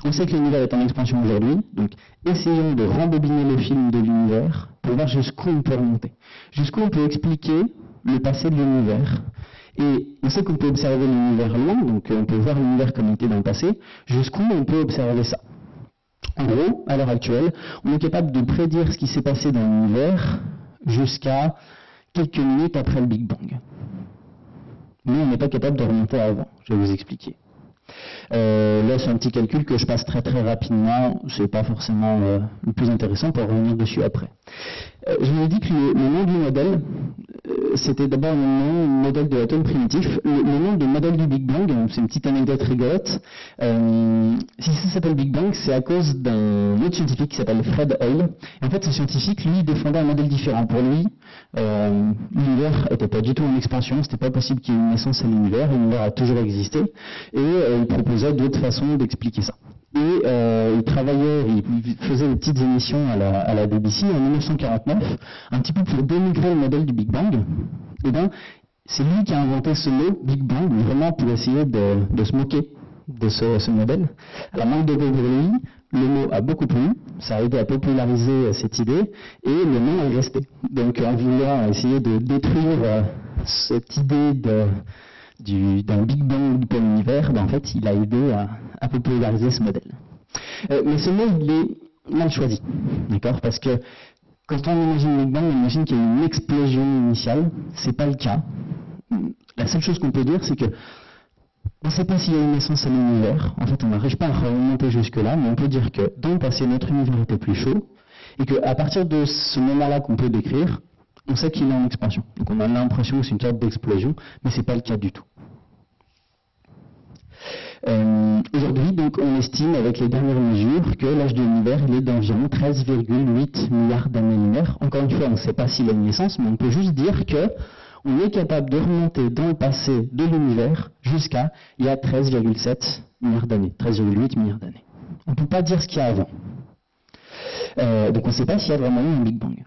on sait que l'univers est en expansion aujourd'hui, donc essayons de rembobiner le film de l'univers pour voir jusqu'où on peut remonter. Jusqu'où on peut expliquer le passé de l'univers. Et on sait qu'on peut observer l'univers loin, donc on peut voir l'univers comme il était dans le passé, jusqu'où on peut observer ça. En gros, à l'heure actuelle, on est capable de prédire ce qui s'est passé dans l'univers jusqu'à quelques minutes après le Big Bang. Mais on n'est pas capable de remonter avant, je vais vous expliquer. Là, c'est un petit calcul que je passe très très rapidement, c'est pas forcément le plus intéressant pour revenir dessus après. Je vous ai dit que le nom du modèle, c'était d'abord le modèle de l'atome primitif. Le nom du modèle du Big Bang, c'est une petite anecdote rigolote. Si ça s'appelle Big Bang, c'est à cause d'un autre scientifique qui s'appelle Fred Hoyle. Et en fait, ce scientifique, lui, défendait un modèle différent. Pour lui, l'univers n'était pas du tout en expansion, c'était pas possible qu'il y ait une naissance à l'univers, l'univers a toujours existé, et il proposait d'autres façons d'expliquer ça. Et il travaillait, il faisait des petites émissions à la BBC en 1949, un petit peu pour dénigrer le modèle du Big Bang. Et bien, c'est lui qui a inventé ce mot Big Bang, vraiment pour essayer de se moquer de ce modèle. Alors, manque de pour lui, le mot a beaucoup plu, ça a aidé à populariser cette idée, et le nom est resté. Donc, en voulant essayer de détruire cette idée d'un Big Bang pour l'univers, en fait, il a aidé à populariser ce modèle. Mais ce mot, il est mal choisi, d'accord? Parce que quand on imagine le Big Bang, on imagine qu'il y a une explosion initiale. C'est pas le cas. La seule chose qu'on peut dire, c'est que on ne sait pas s'il y a une naissance à l'univers. En fait, on n'arrive pas à remonter jusque-là, mais on peut dire que dans le passé, notre univers était plus chaud, et qu'à partir de ce moment-là qu'on peut décrire, on sait qu'il est en expansion. Donc on a l'impression que c'est une sorte d'explosion, mais ce n'est pas le cas du tout. Aujourd'hui, donc, on estime avec les dernières mesures que l'âge de l'univers il est d'environ 13,8 milliards d'années-lumière. Encore une fois, on ne sait pas s'il a une naissance, mais on peut juste dire que on est capable de remonter dans le passé de l'univers jusqu'à il y a 13,7 milliards d'années, 13,8 milliards d'années. On ne peut pas dire ce qu'il y a avant. Donc on ne sait pas s'il y a vraiment eu un Big Bang.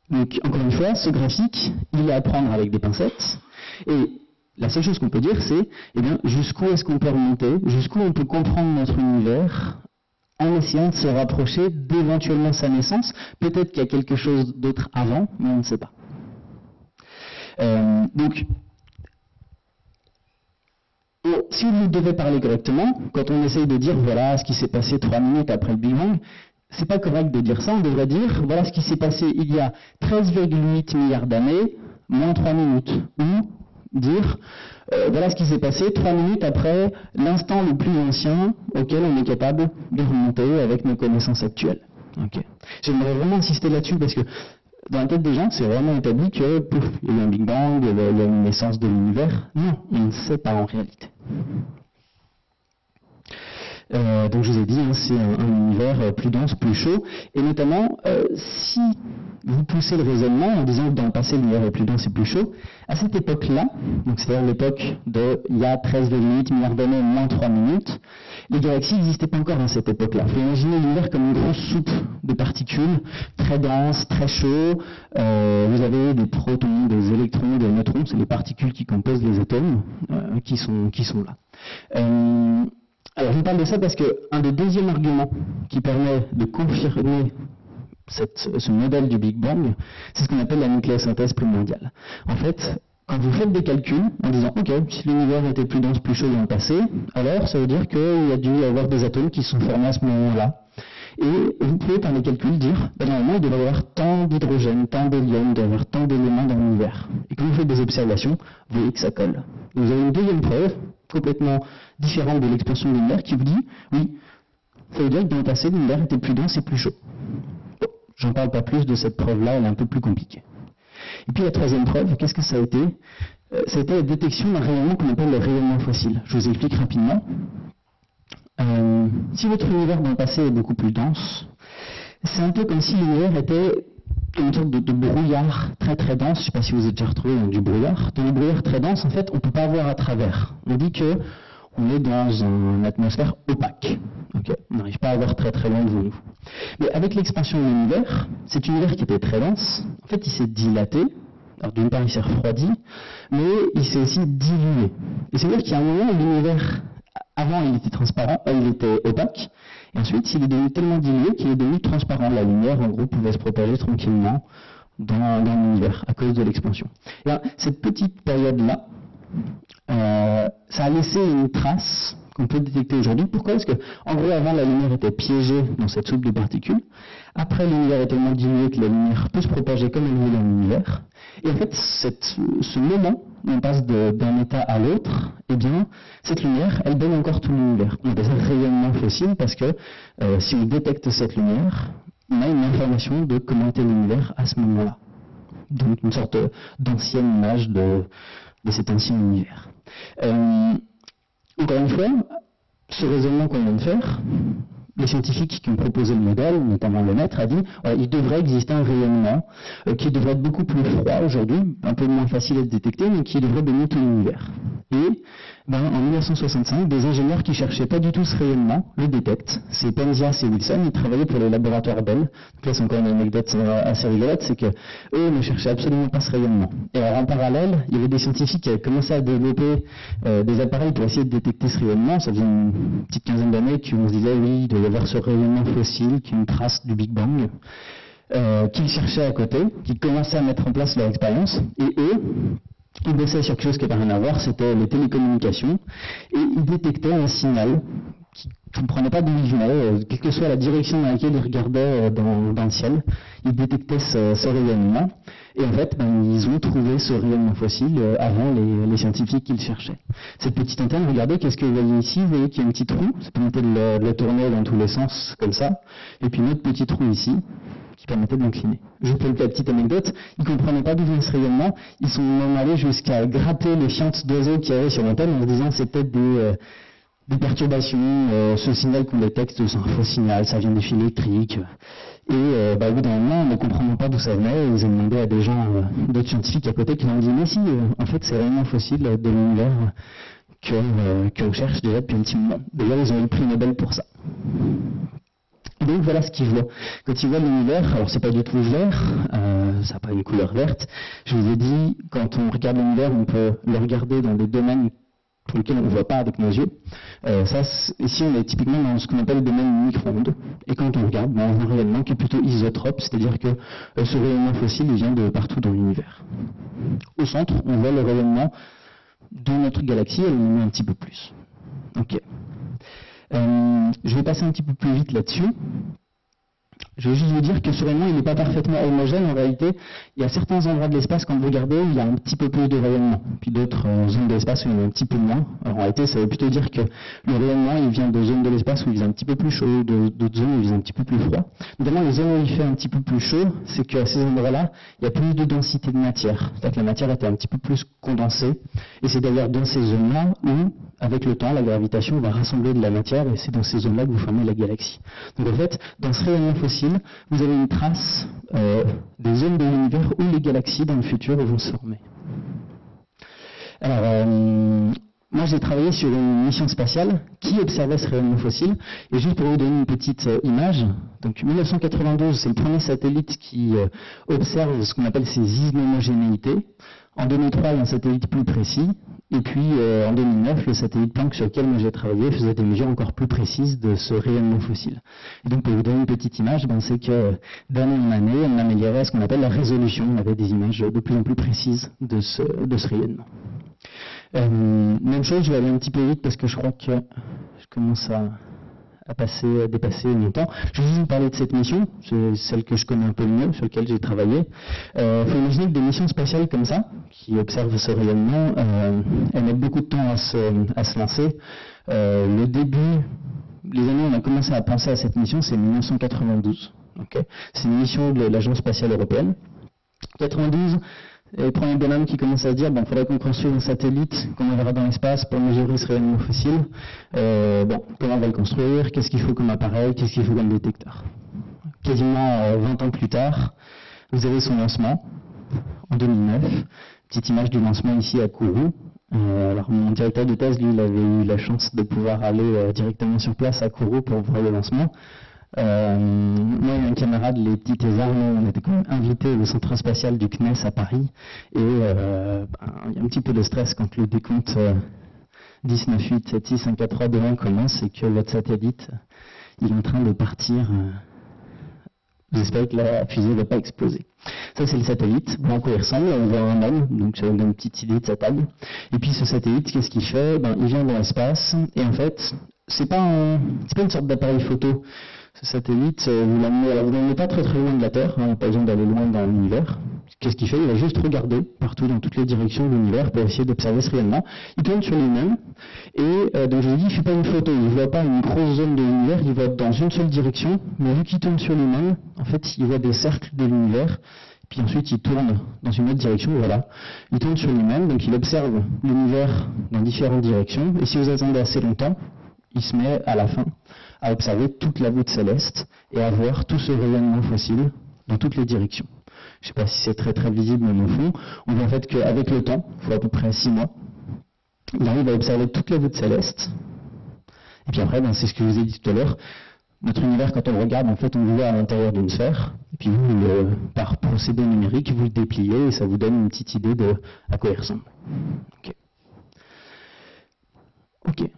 Donc encore une fois, ce graphique, il est à prendre avec des pincettes, et la seule chose qu'on peut dire, c'est jusqu'où est-ce qu'on peut remonter, jusqu'où on peut comprendre notre univers en essayant de se rapprocher d'éventuellement sa naissance. Peut-être qu'il y a quelque chose d'autre avant, mais on ne sait pas. Donc, si vous devez parler correctement, quand on essaye de dire voilà ce qui s'est passé 3 minutes après le Big Bang, c'est pas correct de dire ça, on devrait dire voilà ce qui s'est passé il y a 13,8 milliards d'années, moins 3 minutes. Ou dire voilà ce qui s'est passé 3 minutes après l'instant le plus ancien auquel on est capable de remonter avec nos connaissances actuelles. Okay. J'aimerais vraiment insister là-dessus parce que dans la tête des gens, c'est vraiment établi que pouf, il y a eu un Big Bang, il y a eu une naissance de l'univers. Non, on ne sait pas en réalité. Donc je vous ai dit, c'est un univers plus dense, plus chaud, et notamment si vous poussez le raisonnement en disant que dans le passé l'univers est plus dense et plus chaud, à cette époque-là, donc c'est-à-dire l'époque de il y a 13,8 milliards d'années moins 3 minutes, les galaxies n'existaient pas encore à cette époque-là. Il faut imaginer l'univers comme une grosse soupe de particules, très dense, très chaud. Vous avez des protons, des électrons, des neutrons, c'est les particules qui composent les atomes qui sont là. Alors je vous parle de ça parce qu'un des deuxièmes arguments qui permet de confirmer ce modèle du Big Bang, c'est ce qu'on appelle la nucléosynthèse primordiale. En fait, quand vous faites des calculs en disant ok, si l'univers était plus dense, plus chaud dans le passé, alors ça veut dire qu'il y a dû y avoir des atomes qui se sont formés à ce moment-là. Et vous pouvez par les calculs dire, normalement il doit y avoir tant d'hydrogène, tant d'hélium, il doit y avoir tant d'éléments dans l'univers. Et quand vous faites des observations, vous voyez que ça colle. Vous avez une deuxième preuve, complètement différente de l'expansion de l'univers, qui vous dit, oui, ça veut dire que dans le passé l'univers était plus dense et plus chaud. J'en parle pas plus de cette preuve-là, elle est un peu plus compliquée. Et puis la troisième preuve, qu'est-ce que ça a été? Ça a été la détection d'un rayonnement qu'on appelle le rayonnement fossile. Je vous explique rapidement. Si votre univers dans le passé est beaucoup plus dense, c'est un peu comme si l'univers était une sorte de brouillard très très dense. Je ne sais pas si vous êtes déjà retrouvé dans du brouillard. Dans le brouillard très dense, en fait, on ne peut pas voir à travers. On dit que on est dans une atmosphère opaque. Okay, on n'arrive pas à voir très très loin devant nous. Mais avec l'expansion de l'univers, cet univers qui était très dense, en fait, il s'est dilaté. Alors d'une part, il s'est refroidi, mais il s'est aussi dilué. Et c'est-à-dire qu'il y a un moment où l'univers, avant, il était transparent, il était opaque, et ensuite, il est devenu tellement dilué qu'il est devenu transparent. La lumière, en gros, pouvait se propager tranquillement dans l'univers à cause de l'expansion. Et alors, cette petite période-là, ça a laissé une trace qu'on peut détecter aujourd'hui. Pourquoi? Parce que, en gros, avant, la lumière était piégée dans cette soupe de particules. Après, l'univers est tellement dilué que la lumière peut se propager comme elle veut dans l'univers. Et en fait, ce moment où on passe d'un état à l'autre, eh bien, cette lumière, elle donne encore tout l'univers. On appelle ça rayonnement fossile parce que si on détecte cette lumière, on a une information de comment était l'univers à ce moment-là. Donc, une sorte d'ancienne image de cet ancien univers. Encore une fois, ce raisonnement qu'on vient de faire, les scientifiques qui ont proposé le modèle, notamment le maître, a dit il devrait exister un rayonnement qui devrait être beaucoup plus froid aujourd'hui, un peu moins facile à détecter, mais qui devrait baigner tout l'univers. Et en 1965, des ingénieurs qui cherchaient pas du tout ce rayonnement le détectent. C'est Penzias et Wilson, ils travaillaient pour le laboratoire Bell. Donc là, c'est encore une anecdote assez rigolote, c'est que eux ne cherchaient absolument pas ce rayonnement. Et alors en parallèle, il y avait des scientifiques qui avaient commencé à développer des appareils pour essayer de détecter ce rayonnement. Ça faisait une petite quinzaine d'années qu'on se disait oui, il doit y avoir ce rayonnement fossile qui est une trace du Big Bang, qu'ils cherchaient à côté, qu'ils commençaient à mettre en place leur expérience, et eux, ils bossaient sur quelque chose qui n'avait rien à voir, c'était les télécommunications, et ils détectaient un signal qui ne comprenait pas d'où il venait, quelle que soit la direction dans laquelle ils regardaient dans le ciel, ils détectaient ce rayonnement, et en fait, ils ont trouvé ce rayonnement fossile avant les scientifiques qui le cherchaient. Cette petite antenne, regardez, qu'est-ce que vous voyez ici? Vous voyez qu'il y a une petite roue, ça permettait de la tourner dans tous les sens, comme ça, et puis une autre petite roue ici, qui permettait de l'incliner. Je fais la petite anecdote, ils ne comprenaient pas d'où venait ce rayonnement, ils sont même allés jusqu'à gratter les fientes d'oiseaux qu'il y avait sur l'antenne en se disant c'est peut-être des perturbations, ce signal qu'on détecte c'est un faux signal, ça vient des fils électriques. Et au bout d'un moment, ne comprenant pas d'où ça venait, ils ont demandé à des gens, d'autres scientifiques à côté qui leur ont dit mais si, en fait c'est rayonnement fossile de l'univers qu'on cherche déjà depuis un petit moment. D'ailleurs ils ont eu le prix Nobel pour ça. Donc voilà ce qu'ils voient. Quand ils voient l'univers, alors c'est pas du tout vert, ça n'a pas une couleur verte. Je vous ai dit, quand on regarde l'univers, on peut le regarder dans des domaines pour lesquels on ne voit pas avec nos yeux. Ici on est typiquement dans ce qu'on appelle le domaine micro-ondes. Et quand on regarde, on a un rayonnement qui est plutôt isotrope, c'est-à-dire que ce rayonnement fossile il vient de partout dans l'univers. Au centre, on voit le rayonnement de notre galaxie, elle nous met un petit peu plus. Ok. Je vais passer un petit peu plus vite là-dessus. Je vais juste vous dire que ce rayonnement, il n'est pas parfaitement homogène. En réalité, il y a certains endroits de l'espace, quand vous regardez, il y a un petit peu plus de rayonnement. Puis d'autres zones de l'espace où il y en a un petit peu moins. Alors, en réalité, ça veut plutôt dire que le rayonnement, il vient de zones de l'espace où il faisait un petit peu plus chaud, d'autres zones où il faisait un petit peu plus froid. Notamment, les zones où il fait un petit peu plus chaud, c'est qu'à ces endroits-là, il y a plus de densité de matière. C'est-à-dire que la matière était un petit peu plus condensée. Et c'est d'ailleurs dans ces zones-là où, avec le temps, la gravitation va rassembler de la matière et c'est dans ces zones-là que vous formez la galaxie. Donc en fait, dans ce rayonnement fossile, vous avez une trace des zones de l'univers où les galaxies dans le futur vont se former. Alors, moi j'ai travaillé sur une mission spatiale qui observait ce rayonnement fossile. Et juste pour vous donner une petite image, donc 1992, c'est le premier satellite qui observe ce qu'on appelle ces inhomogénéités. En 2003, il y a un satellite plus précis. Et puis, en 2009, le satellite Planck sur lequel j'ai travaillé faisait des mesures encore plus précises de ce rayonnement fossile. Et donc, pour vous donner une petite image, c'est que d'année en année, on améliorait ce qu'on appelle la résolution. On avait des images de plus en plus précises de ce rayonnement. Même chose, je vais aller un petit peu vite parce que je crois que je commence à dépasser mon temps. Je vais juste vous parler de cette mission, c'est celle que je connais un peu mieux, sur laquelle j'ai travaillé. Il faut imaginer que des missions spatiales comme ça, qui observent ce rayonnement, elles mettent beaucoup de temps à se lancer. Le début, les années où on a commencé à penser à cette mission, c'est 1992. Okay, c'est une mission de l'Agence spatiale européenne. 92, les premiers bonhommes qui commencent à se dire, bon, il faudrait qu'on construise un satellite qu'on enverra dans l'espace pour mesurer ce rayonnement fossile. Bon, comment on va le construire? Qu'est-ce qu'il faut comme appareil? Qu'est-ce qu'il faut comme détecteur? Quasiment 20 ans plus tard, vous avez son lancement, en 2009. Petite image du lancement ici à Kourou. Alors mon directeur de thèse, lui, il avait eu la chance de pouvoir aller directement sur place à Kourou pour voir le lancement. Moi et un camarade, les petits thésards, on était quand même invités au centre spatial du CNES à Paris. Et il y a un petit peu de stress quand le décompte 10, 9, 8, 7, 6, 5, 4, 3, 2, 1 commence et que votre satellite, il est en train de partir. J'espère que la fusée ne va pas exploser. Ça, c'est le satellite. Bon, à quoi il ressemble? On voit un homme, donc ça vous donne une petite idée de sa taille. Et puis ce satellite, qu'est-ce qu'il fait? Il vient dans l'espace, et en fait, c'est pas une sorte d'appareil photo. Ce satellite, vous l'emmenez pas très très loin de la Terre, hein, pas besoin d'aller loin dans l'univers. Qu'est-ce qu'il fait? Il va juste regarder partout dans toutes les directions de l'univers pour essayer d'observer ce rayonnement. Il tourne sur lui-même, et donc je vous ai dit, il ne fait pas une photo, il ne voit pas une grosse zone de l'univers, il voit dans une seule direction, mais vu qu'il tourne sur lui-même, en fait, il voit des cercles de l'univers, puis ensuite il tourne dans une autre direction, voilà. Il tourne sur lui-même, donc il observe l'univers dans différentes directions, et si vous attendez assez longtemps, il se met à la fin à observer toute la voûte céleste et à voir tout ce rayonnement fossile dans toutes les directions. Je ne sais pas si c'est très très visible, mais au fond, on voit en fait qu'avec le temps, il faut à peu près 6 mois, il arrive à observer toute la voûte céleste. Et puis après, c'est ce que je vous ai dit tout à l'heure, notre univers, quand on le regarde, en fait, on le voit à l'intérieur d'une sphère, et puis vous, par procédé numérique, vous le dépliez et ça vous donne une petite idée de à quoi il ressemble. Ok.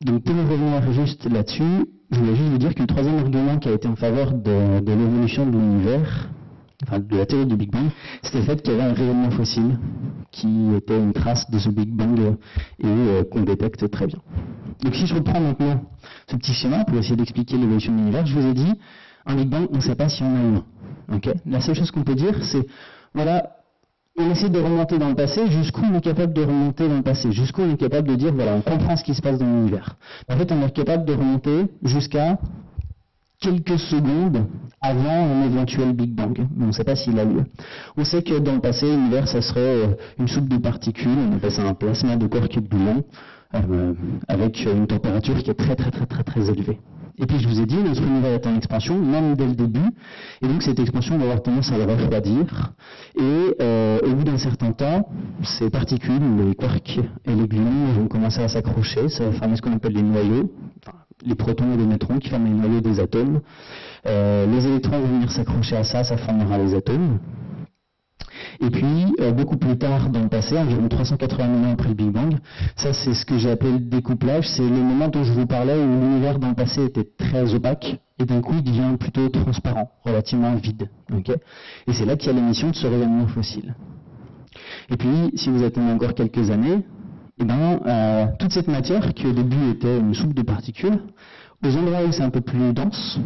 Donc pour revenir juste là-dessus, je voulais juste vous dire que le troisième argument qui a été en faveur de l'évolution de l'univers, enfin de la théorie du Big Bang, c'était le fait qu'il y avait un rayonnement fossile qui était une trace de ce Big Bang et qu'on détecte très bien. Donc si je reprends maintenant ce petit schéma pour essayer d'expliquer l'évolution de l'univers, je vous ai dit, un Big Bang, on ne sait pas si on a un. Okay, la seule chose qu'on peut dire, c'est, voilà, on essaie de remonter dans le passé, jusqu'où on est capable de remonter dans le passé, jusqu'où on est capable de dire, voilà, on comprend ce qui se passe dans l'univers. En fait, on est capable de remonter jusqu'à quelques secondes avant un éventuel Big Bang, mais on ne sait pas s'il a lieu. On sait que dans le passé, l'univers, ça serait une soupe de particules, on appelle ça un plasma de quark et de gluons, avec une température qui est très très très très très élevée. Et puis je vous ai dit, notre univers est en expansion, même dès le début, et donc cette expansion va avoir tendance à le refroidir, et au bout d'un certain temps, ces particules, les quarks et les gluons, vont commencer à s'accrocher, ça va former ce qu'on appelle les noyaux, enfin, les protons et les neutrons qui forment les noyaux des atomes. Les électrons vont venir s'accrocher à ça, ça formera les atomes. Et puis, beaucoup plus tard dans le passé, environ 380 000 ans après le Big Bang, ça c'est ce que j'ai appelé le découplage, c'est le moment dont je vous parlais où l'univers dans le passé était très opaque, et d'un coup il devient plutôt transparent, relativement vide. Okay, et c'est là qu'il y a l'émission de ce rayonnement fossile. Et puis, si vous attendez encore quelques années, toute cette matière qui au début était une soupe de particules, aux endroits où c'est un peu plus dense,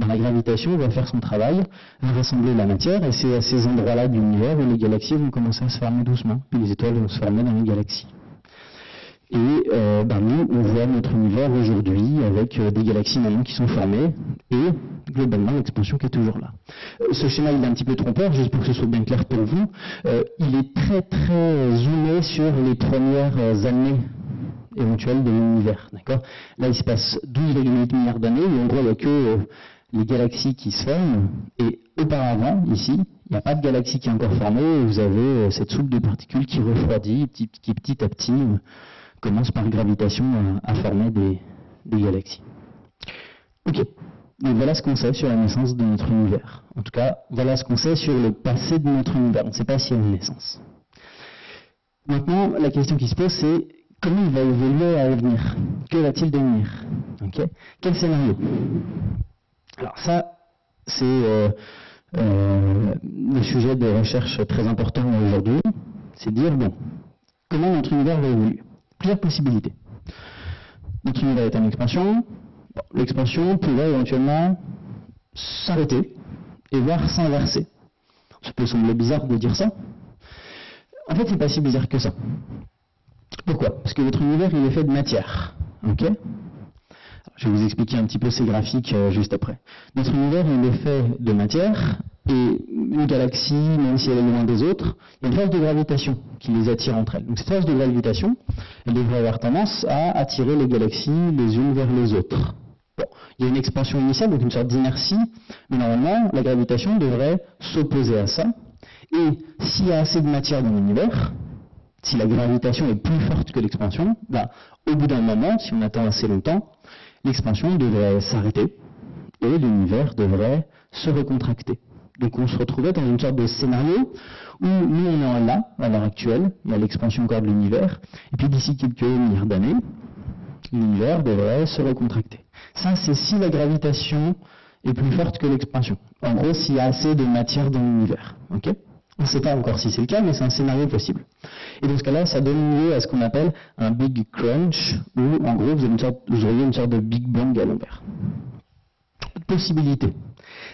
la gravitation va faire son travail, va rassembler la matière, et c'est à ces endroits-là de l'univers où les galaxies vont commencer à se former doucement, puis les étoiles vont se former dans les galaxies. Et nous, on voit notre univers aujourd'hui avec des galaxies maintenant qui sont formées, et globalement l'expansion qui est toujours là. Ce schéma il est un petit peu trompeur, juste pour que ce soit bien clair pour vous. Il est très très zoomé sur les premières années éventuelle de l'univers, d'accord? Là, il se passe 12,8 milliards d'années, et en gros, il n'y a que les galaxies qui se forment, et auparavant, ici, il n'y a pas de galaxie qui est encore formée, et vous avez cette soupe de particules qui refroidit, qui petit à petit commence par gravitation à former des galaxies. Ok, donc voilà ce qu'on sait sur la naissance de notre univers. En tout cas, voilà ce qu'on sait sur le passé de notre univers. On ne sait pas s'il y a une naissance. Maintenant, la question qui se pose, c'est comment il va évoluer à l'avenir? Que va-t-il devenir? Okay. Quel scénario? Alors ça, c'est le sujet de recherche très important aujourd'hui. C'est de dire, bon, comment notre univers va évoluer? Plusieurs possibilités. Notre univers est en expansion. Bon, l'expansion pourrait éventuellement s'arrêter et voire s'inverser. Ça peut sembler bizarre de dire ça. En fait, c'est pas si bizarre que ça. Pourquoi? Parce que votre univers, il est fait de matière. Okay, Je vais vous expliquer un petit peu ces graphiques juste après. Notre univers, il est fait de matière, et une galaxie, même si elle est loin des autres, il y a une force de gravitation qui les attire entre elles. Donc cette force de gravitation, elle devrait avoir tendance à attirer les galaxies les unes vers les autres. Bon, il y a une expansion initiale, donc une sorte d'inertie, mais normalement, la gravitation devrait s'opposer à ça. Et s'il y a assez de matière dans l'univers, si la gravitation est plus forte que l'expansion, au bout d'un moment, si on attend assez longtemps, l'expansion devrait s'arrêter et l'univers devrait se recontracter. Donc on se retrouvait dans une sorte de scénario où nous on est en là, à l'heure actuelle, il y a l'expansion encore de l'univers, et puis d'ici quelques milliards d'années, l'univers devrait se recontracter. Ça, c'est si la gravitation est plus forte que l'expansion. En gros, s'il y a assez de matière dans l'univers. Okay, on ne sait pas encore si c'est le cas, mais c'est un scénario possible. Et dans ce cas-là, ça donne lieu à ce qu'on appelle un Big Crunch, où en gros, vous auriez une sorte de Big Bang à l'envers. Possibilité.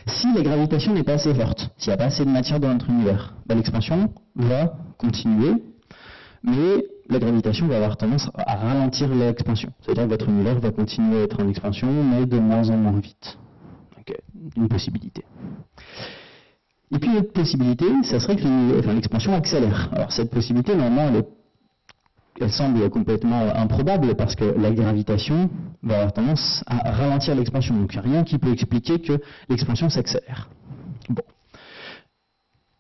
Si la gravitation n'est pas assez forte, s'il n'y a pas assez de matière dans notre univers, l'expansion va continuer, mais la gravitation va avoir tendance à ralentir l'expansion. C'est-à-dire que votre univers va continuer à être en expansion, mais de moins en moins vite. Donc, une possibilité. Et puis l'autre possibilité, ça serait que l'expansion accélère. Alors cette possibilité, normalement, elle semble complètement improbable parce que la gravitation va avoir tendance à ralentir l'expansion. Donc il n'y a rien qui peut expliquer que l'expansion s'accélère. Bon.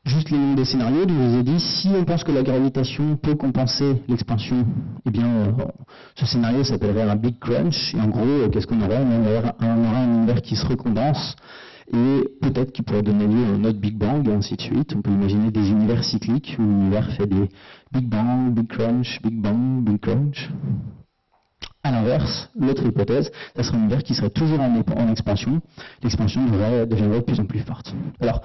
Juste les noms des scénarios, je vous ai dit, si on pense que la gravitation peut compenser l'expansion, eh bien, ce scénario s'appellerait un Big Crunch. Et en gros, qu'est-ce qu'on aurait ? On aurait un univers qui se recondense et peut-être qu'il pourrait donner lieu à un autre Big Bang, et ainsi de suite. On peut imaginer des univers cycliques où l'univers fait des Big Bang, Big Crunch, Big Bang, Big Crunch. À l'inverse, l'autre hypothèse, ça serait un univers qui serait toujours en expansion. L'expansion deviendrait de plus en plus forte. Alors,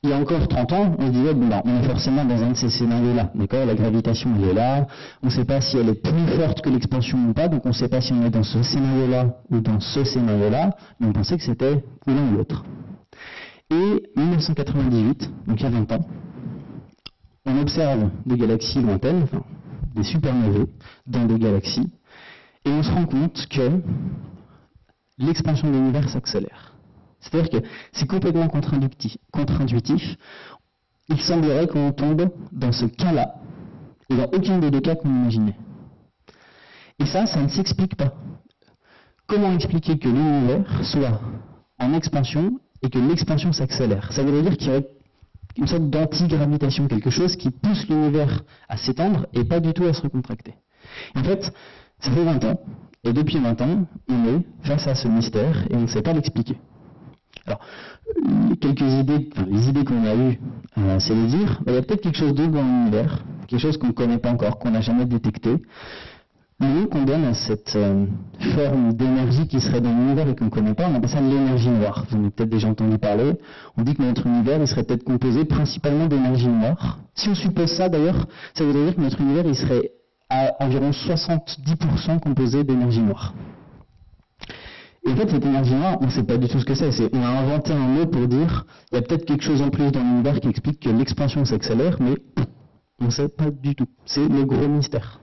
il y a encore 30 ans, on se disait, on est forcément dans un de ces scénarios-là. D'accord ? La gravitation, elle est là. On ne sait pas si elle est plus forte que l'expansion ou pas. Donc, on ne sait pas si on est dans ce scénario-là ou dans ce scénario-là. Mais on pensait que c'était l'un ou l'autre. Et 1998, donc il y a 20 ans, on observe des galaxies lointaines, des supernovae dans des galaxies. Et on se rend compte que l'expansion de l'univers s'accélère. C'est-à-dire que c'est complètement contre-intuitif. Il semblerait qu'on tombe dans ce cas-là, et dans aucun des deux cas qu'on imaginait. Et ça ne s'explique pas. Comment expliquer que l'univers soit en expansion et que l'expansion s'accélère ? Ça voudrait dire qu'il y aurait une sorte d'anti-gravitation, quelque chose qui pousse l'univers à s'étendre et pas du tout à se recontracter. En fait, ça fait 20 ans, et depuis 20 ans, on est face à ce mystère et on ne sait pas l'expliquer. Alors, les idées qu'on a eues, c'est de dire, il y a peut-être quelque chose d'autre dans l'univers, quelque chose qu'on ne connaît pas encore, qu'on n'a jamais détecté. Le nom qu'on donne à cette forme d'énergie qui serait dans l'univers et qu'on ne connaît pas, on appelle ça l'énergie noire. Vous en avez peut-être déjà entendu parler. On dit que notre univers, il serait peut-être composé principalement d'énergie noire. Si on suppose ça, d'ailleurs, ça voudrait dire que notre univers, il serait à environ 70% composé d'énergie noire. Et en fait, cette énergie noire, on ne sait pas du tout ce que c'est. On a inventé un mot pour dire, il y a peut-être quelque chose en plus dans l'univers qui explique que l'expansion s'accélère, mais on ne sait pas du tout. C'est le gros mystère.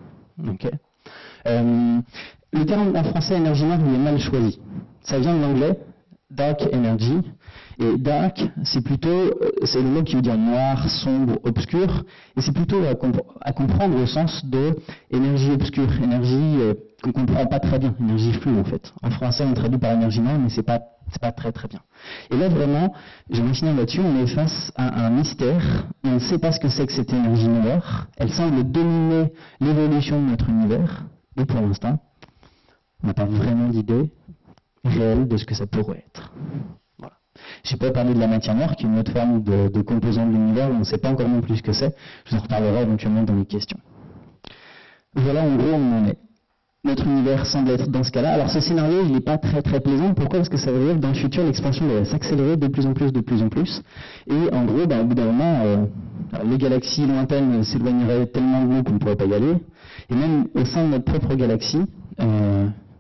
Okay. Le terme en français énergie noire, il est mal choisi. Ça vient de l'anglais, dark energy. Et dark, c'est le mot qui veut dire noir, sombre, obscur. Et c'est plutôt à comprendre au sens de énergie obscure, énergie qu'on comprend pas très bien, énergie floue en fait. En français, on traduit par énergie noire, mais c'est pas très très bien. Et là vraiment, je vais finir là-dessus, on est face à un mystère. On ne sait pas ce que c'est que cette énergie noire. Elle semble dominer l'évolution de notre univers. Et pour l'instant, on n'a pas vraiment d'idée réelle de ce que ça pourrait être. Voilà. Je n'ai pas parlé de la matière noire, qui est une autre forme de composant de l'univers, où on ne sait pas encore non plus ce que c'est. Je vous en reparlerai éventuellement dans les questions. Voilà en gros où on en est. Notre univers semble être dans ce cas-là. Alors ce scénario, il n'est pas très très plaisant. Pourquoi ? Parce que ça veut dire que dans le futur, l'expansion va s'accélérer de plus en plus. Et en gros, au bout d'un moment, les galaxies lointaines s'éloigneraient tellement de nous qu'on ne pourrait pas y aller. Et même au sein de notre propre galaxie,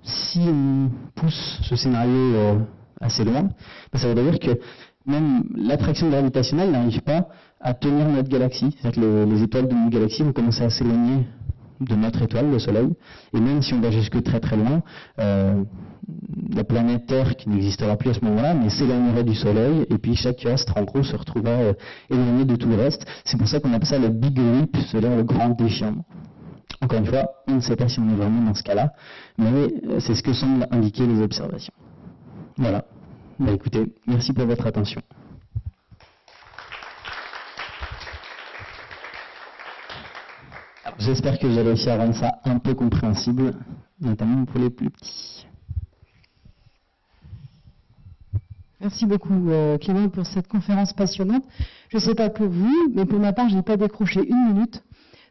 si on pousse ce scénario assez loin, ça veut dire que même l'attraction gravitationnelle n'arrive pas à tenir notre galaxie. C'est-à-dire que les étoiles de notre galaxie vont commencer à s'éloigner de notre étoile, le Soleil. Et même si on va jusque très très loin, la planète Terre, qui n'existera plus à ce moment-là, mais s'éloignerait du Soleil, et puis chaque astre, en gros, se retrouvera éloigné de tout le reste. C'est pour ça qu'on appelle ça le Big Rip, c'est-à-dire le grand déchirement. Encore une fois, on ne sait pas si on est vraiment dans ce cas-là, mais c'est ce que semblent indiquer les observations. Voilà. Bah, écoutez, merci pour votre attention. J'espère que j'ai réussi à rendre ça un peu compréhensible, notamment pour les plus petits. Merci beaucoup Clément pour cette conférence passionnante. Je ne sais pas pour vous, mais pour ma part, je n'ai pas décroché une minute,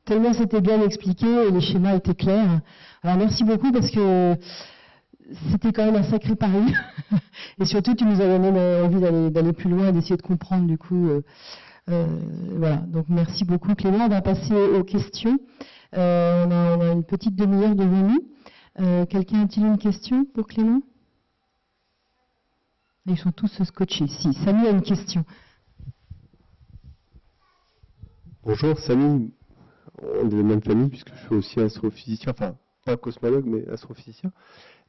tellement c'était bien expliqué et les schémas étaient clairs. Alors merci beaucoup parce que c'était quand même un sacré pari. Et surtout, tu nous as donné envie d'aller plus loin, d'essayer de comprendre du coup. Voilà, donc merci beaucoup Clément. On va passer aux questions. On a une petite demi-heure devant nous. Quelqu'un a-t-il une question pour Clément? Ils sont tous scotchés. Si, Samy a une question. Bonjour Samy, on est de la même famille puisque je suis aussi astrophysicien, enfin pas cosmologue mais astrophysicien.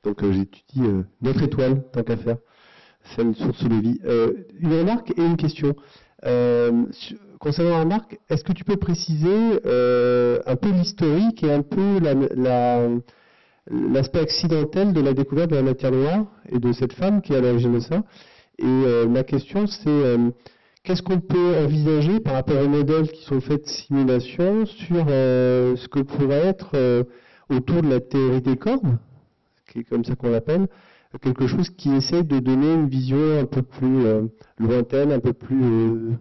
Donc j'étudie notre étoile, tant qu'à faire, c'est une source de vie. Une remarque et une question. Concernant la remarque, est-ce que tu peux préciser un peu l'historique et un peu l'aspect accidentel de la découverte de la matière noire et de cette femme qui est à l'origine de ça? Et ma question c'est qu'est-ce qu'on peut envisager par rapport aux modèles qui sont faits de simulation sur ce que pourrait être autour de la théorie des cordes, qui est comme ça qu'on l'appelle, quelque chose qui essaie de donner une vision un peu plus lointaine, un peu plus,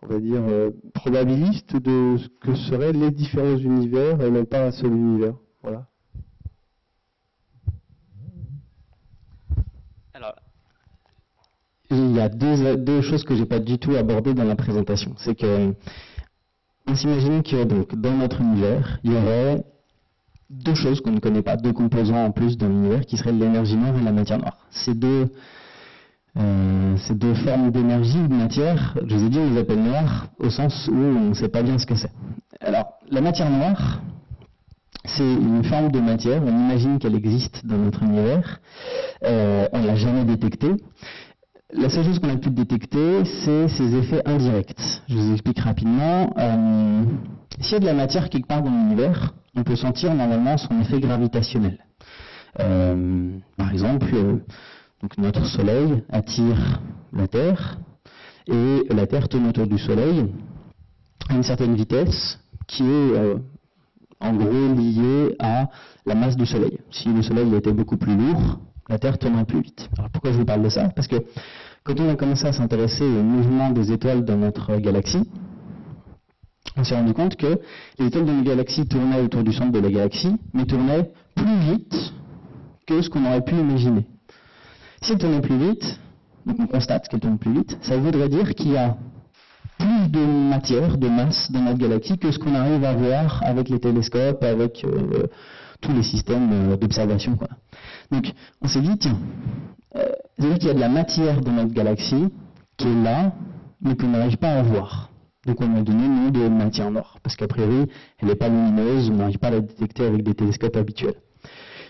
on va dire, probabiliste de ce que seraient les différents univers et non pas un seul univers. Voilà. Alors, il y a deux choses que j'ai pas du tout abordées dans la présentation. C'est que, on s'imagine que donc, dans notre univers, il y aurait deux choses qu'on ne connaît pas, deux composants en plus dans l'univers qui seraient l'énergie noire et la matière noire. Ces deux formes d'énergie ou de matière, je vous ai dit, on les appelle noires au sens où on ne sait pas bien ce que c'est. Alors, la matière noire, c'est une forme de matière, on imagine qu'elle existe dans notre univers, on ne l'a jamais détectée. La seule chose qu'on a pu détecter, c'est ses effets indirects. Je vous explique rapidement. S'il y a de la matière quelque part dans l'univers, on peut sentir normalement son effet gravitationnel. Par exemple, donc notre Soleil attire la Terre, et la Terre tourne autour du Soleil à une certaine vitesse qui est en gros liée à la masse du Soleil. Si le Soleil était beaucoup plus lourd, la Terre tournerait plus vite. Alors pourquoi je vous parle de ça? Parce que quand on a commencé à s'intéresser au mouvement des étoiles dans notre galaxie, on s'est rendu compte que les étoiles de notre galaxie tournaient autour du centre de la galaxie, mais tournaient plus vite que ce qu'on aurait pu imaginer. Si elles tournaient plus vite, donc on constate qu'elles tournent plus vite, ça voudrait dire qu'il y a plus de matière, de masse dans notre galaxie que ce qu'on arrive à voir avec les télescopes, avec tous les systèmes d'observation, quoi. Donc on s'est dit, tiens, c'est-à-dire qu'il y a de la matière dans notre galaxie qui est là, mais qu'on n'arrive pas à voir. Donc on a donné le nom de matière noire, parce qu'a priori, elle n'est pas lumineuse, on n'arrive pas à la détecter avec des télescopes habituels.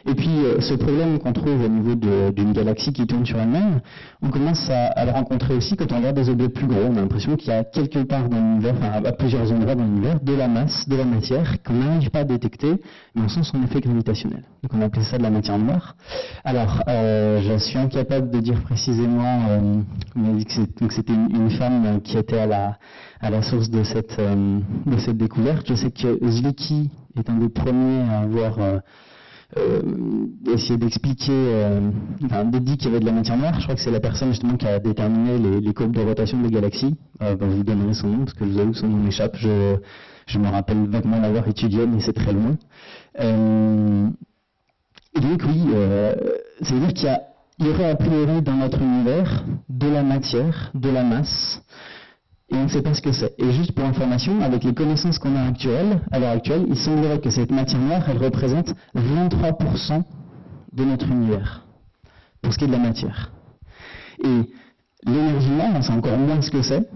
Et puis ce problème qu'on trouve au niveau d'une galaxie qui tourne sur elle-même, on commence à le rencontrer aussi quand on regarde des objets plus gros. On a l'impression qu'il y a quelque part dans l'univers, enfin à plusieurs endroits dans l'univers, de la masse, de la matière qu'on n'arrive pas à détecter, mais on sent son effet gravitationnel. Donc on a appelé ça de la matière noire. Alors je suis incapable de dire précisément, on m'a dit que c'était une femme qui était à la source de cette découverte. Je sais que Zwicky est un des premiers à avoir essayer d'expliquer, dit qu'il y avait de la matière noire. Je crois que c'est la personne justement qui a déterminé les courbes de rotation des galaxies. Je vous donnerai son nom parce que je vous avoue que son nom m'échappe. Je me rappelle vaguement l'avoir étudié, mais c'est très loin. Et donc oui, ça veut dire qu'il y aurait a priori dans notre univers de la matière, de la masse, et on ne sait pas ce que c'est. Et juste pour information, avec les connaissances qu'on a à l'heure actuelle, il semblerait que cette matière noire, elle représente 23% de notre univers, pour ce qui est de la matière. Et l'énergie noire, on sait encore moins ce que c'est,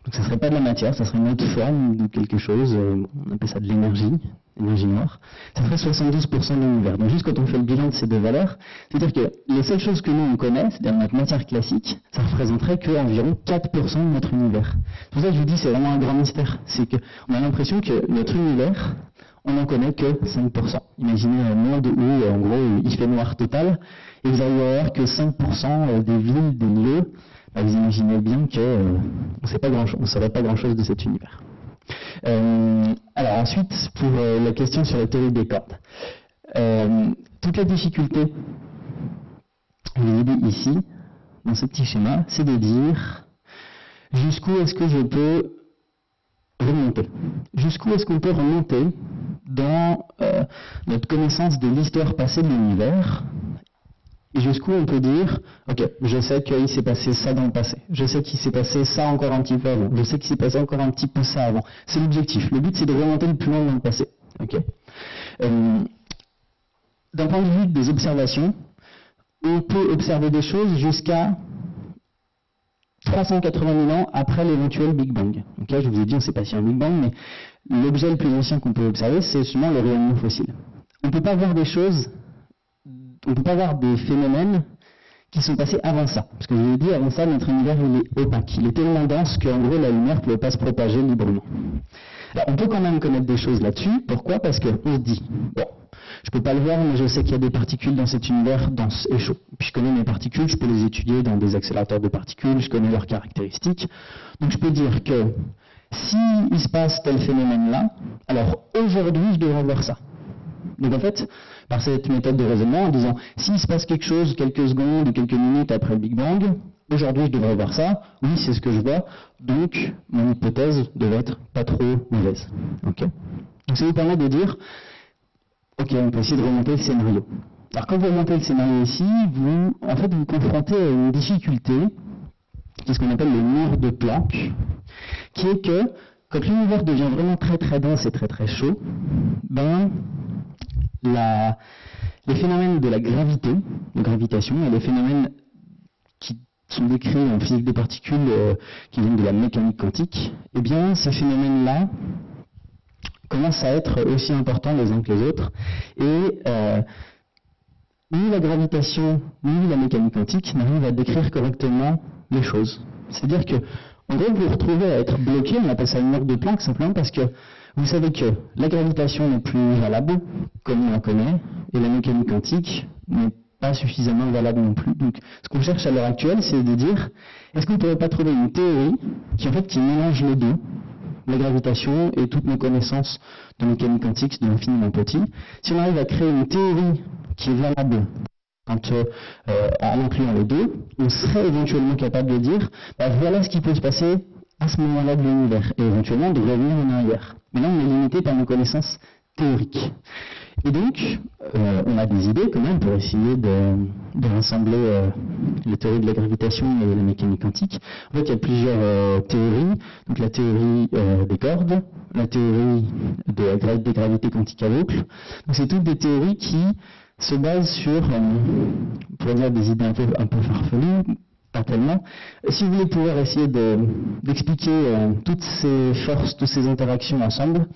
Donc ça ne serait pas de la matière, ça serait une autre forme de quelque chose, on appelle ça de l'énergie, énergie noire. Ça ferait 72% de l'univers. Donc juste quand on fait le bilan de ces deux valeurs, c'est-à-dire que les seules choses que nous on connaît, c'est-à-dire notre matière classique, ça représenterait qu'environ 4% de notre univers. C'est pour ça que je vous dis c'est vraiment un grand mystère. C'est qu'on a l'impression que notre univers, on n'en connaît que 5%. Imaginez un monde où en gros il fait noir total, et vous allez voir que 5% des villes, des lieux, vous imaginez bien qu'on ne saurait pas grand-chose de cet univers. Alors ensuite, pour la question sur la théorie des cordes. Toute la difficulté, je vous l'ai dit ici, dans ce petit schéma, c'est de dire jusqu'où est-ce que je peux remonter. Jusqu'où est-ce qu'on peut remonter dans notre connaissance de l'histoire passée de l'univers. Et jusqu'où on peut dire, ok, je sais qu'il s'est passé ça dans le passé, je sais qu'il s'est passé ça encore un petit peu avant, je sais qu'il s'est passé encore un petit peu ça avant. C'est l'objectif. Le but, c'est de remonter le plus loin dans le passé. Okay. D'un point de vue des observations, on peut observer des choses jusqu'à 380 000 ans après l'éventuel Big Bang. Donc là, je vous ai dit, on ne sait pas si un Big Bang, mais l'objet le plus ancien qu'on peut observer, c'est justement le rayonnement fossile. On ne peut pas voir des choses. On ne peut pas voir des phénomènes qui sont passés avant ça. Parce que je vous ai dit, avant ça, notre univers il est opaque. Il est tellement dense qu'en gros, la lumière ne pouvait pas se propager librement. Alors, on peut quand même connaître des choses là-dessus. Pourquoi? Parce qu'on se dit, bon, je ne peux pas le voir, mais je sais qu'il y a des particules dans cet univers dense et chaud. Puis je connais mes particules, je peux les étudier dans des accélérateurs de particules, je connais leurs caractéristiques. Donc je peux dire que s'il se passe tel phénomène-là, alors aujourd'hui, je devrais voir ça. Donc en fait, par cette méthode de raisonnement, en disant, s'il se passe quelque chose quelques secondes ou quelques minutes après le Big Bang, aujourd'hui je devrais voir ça, oui c'est ce que je vois, donc mon hypothèse devait être pas trop mauvaise. Okay. Donc ça vous permet de dire, ok, on peut essayer de remonter le scénario. Alors quand vous remontez le scénario ici, vous confrontez à une difficulté, qui est ce qu'on appelle le mur de Planck, qui est que quand l'univers devient vraiment très très dense et très très chaud, les phénomènes de la gravité, de gravitation, et les phénomènes qui sont décrits en physique des particules qui viennent de la mécanique quantique, eh bien ces phénomènes-là commencent à être aussi importants les uns que les autres, et ni la gravitation ni la mécanique quantique n'arrivent à décrire correctement les choses. C'est-à-dire que, en gros, vous vous retrouvez à être bloqué, on appelle ça une mur de Planck simplement parce que vous savez que la gravitation n'est plus valable, comme on la connaît, et la mécanique quantique n'est pas suffisamment valable non plus. Donc, ce qu'on cherche à l'heure actuelle, c'est de dire, est-ce qu'on ne pourrait pas trouver une théorie qui mélange les deux, la gravitation et toutes nos connaissances de mécanique quantique de l'infiniment petit. Si on arrive à créer une théorie qui est valable en incluant les deux, on serait éventuellement capable de dire, voilà ce qui peut se passer à ce moment-là de l'univers, et éventuellement de revenir en arrière. Mais là, on est limité par nos connaissances théoriques. Et donc, on a des idées quand même pour essayer de rassembler les théories de la gravitation et la mécanique quantique. En fait, il y a plusieurs théories. Donc la théorie des cordes, la théorie des gravités quantiques à boucle. Donc c'est toutes des théories qui se basent sur, on pourrait dire des idées un peu farfelues, pas tellement. Si vous voulez pouvoir essayer d'expliquer toutes ces forces, toutes ces interactions ensemble,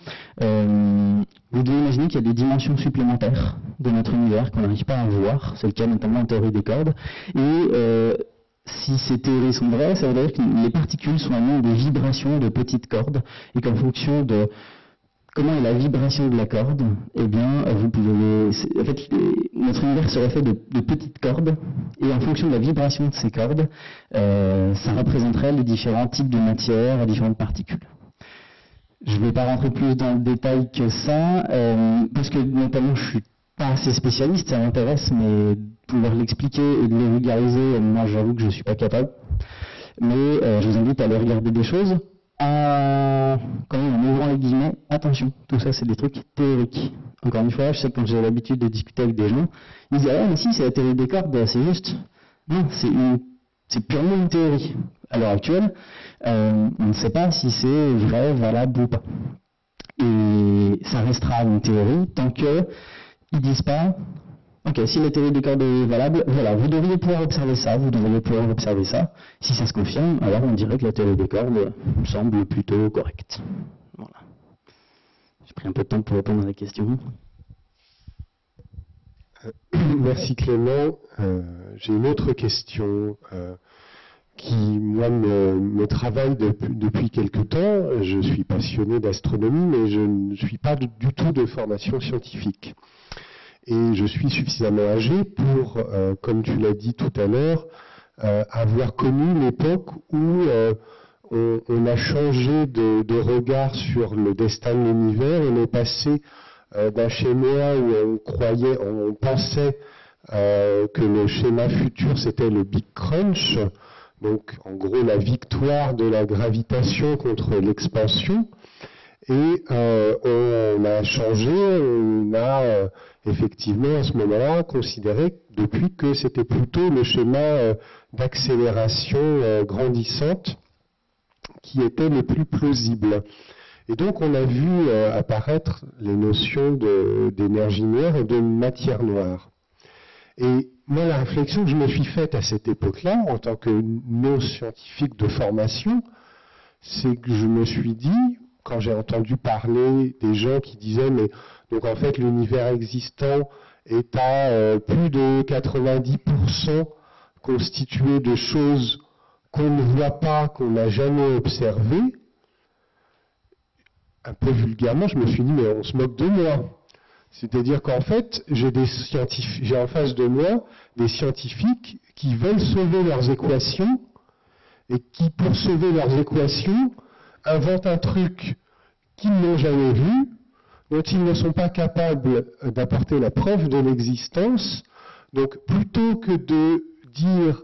vous devez imaginer qu'il y a des dimensions supplémentaires de notre univers qu'on n'arrive pas à voir. C'est le cas notamment en théorie des cordes. Et si ces théories sont vraies, ça veut dire que les particules sont un nombre de vibrations de petites cordes et qu'en fonction de comment est la vibration de la corde, eh bien, vous pouvez. En fait, notre univers serait fait de petites cordes, et en fonction de la vibration de ces cordes, ça représenterait les différents types de matière, les différentes particules. Je ne vais pas rentrer plus dans le détail que ça, parce que notamment je suis pas assez spécialiste, ça m'intéresse, mais pouvoir l'expliquer et de le vulgariser, moi j'avoue que je ne suis pas capable. Mais je vous invite à aller regarder des choses. Quand même en ouvrant les guillemets, attention, tout ça c'est des trucs théoriques. Encore une fois, je sais que quand j'ai l'habitude de discuter avec des gens, ils disent mais si c'est la théorie des cordes, c'est juste. Non, c'est purement une théorie. À l'heure actuelle, on ne sait pas si c'est vrai, valable ou pas. Et ça restera une théorie tant qu'ils disent pas, Ok, si la théorie des cordes est valable, voilà, vous devriez pouvoir observer ça, vous devriez pouvoir observer ça. Si ça se confirme, alors on dirait que la théorie des cordes semble plutôt correcte. Voilà. J'ai pris un peu de temps pour répondre à la question. Merci Clément. J'ai une autre question qui, moi, me travaille depuis quelque temps. Je suis passionné d'astronomie, mais je ne suis pas du tout de formation scientifique. Et je suis suffisamment âgé pour, comme tu l'as dit tout à l'heure, avoir connu l'époque où on a changé de regard sur le destin de l'univers. On est passé d'un schéma où on pensait que le schéma futur c'était le Big Crunch, donc en gros la victoire de la gravitation contre l'expansion. Et on a changé, on a effectivement à ce moment-là considéré depuis que c'était plutôt le schéma d'accélération grandissante qui était le plus plausible. Et donc on a vu apparaître les notions d'énergie noire et de matière noire. Et moi la réflexion que je me suis faite à cette époque-là, en tant que non-scientifique de formation, c'est que je me suis dit, quand j'ai entendu parler des gens qui disaient mais donc en fait l'univers existant est à plus de 90% constitué de choses qu'on ne voit pas, qu'on n'a jamais observées, un peu vulgairement je me suis dit mais on se moque de moi. C'est-à-dire qu'en fait j'ai en face de moi des scientifiques qui veulent sauver leurs équations et qui pour sauver leurs équations inventent un truc qu'ils n'ont jamais vu, dont ils ne sont pas capables d'apporter la preuve de l'existence. Donc plutôt que de dire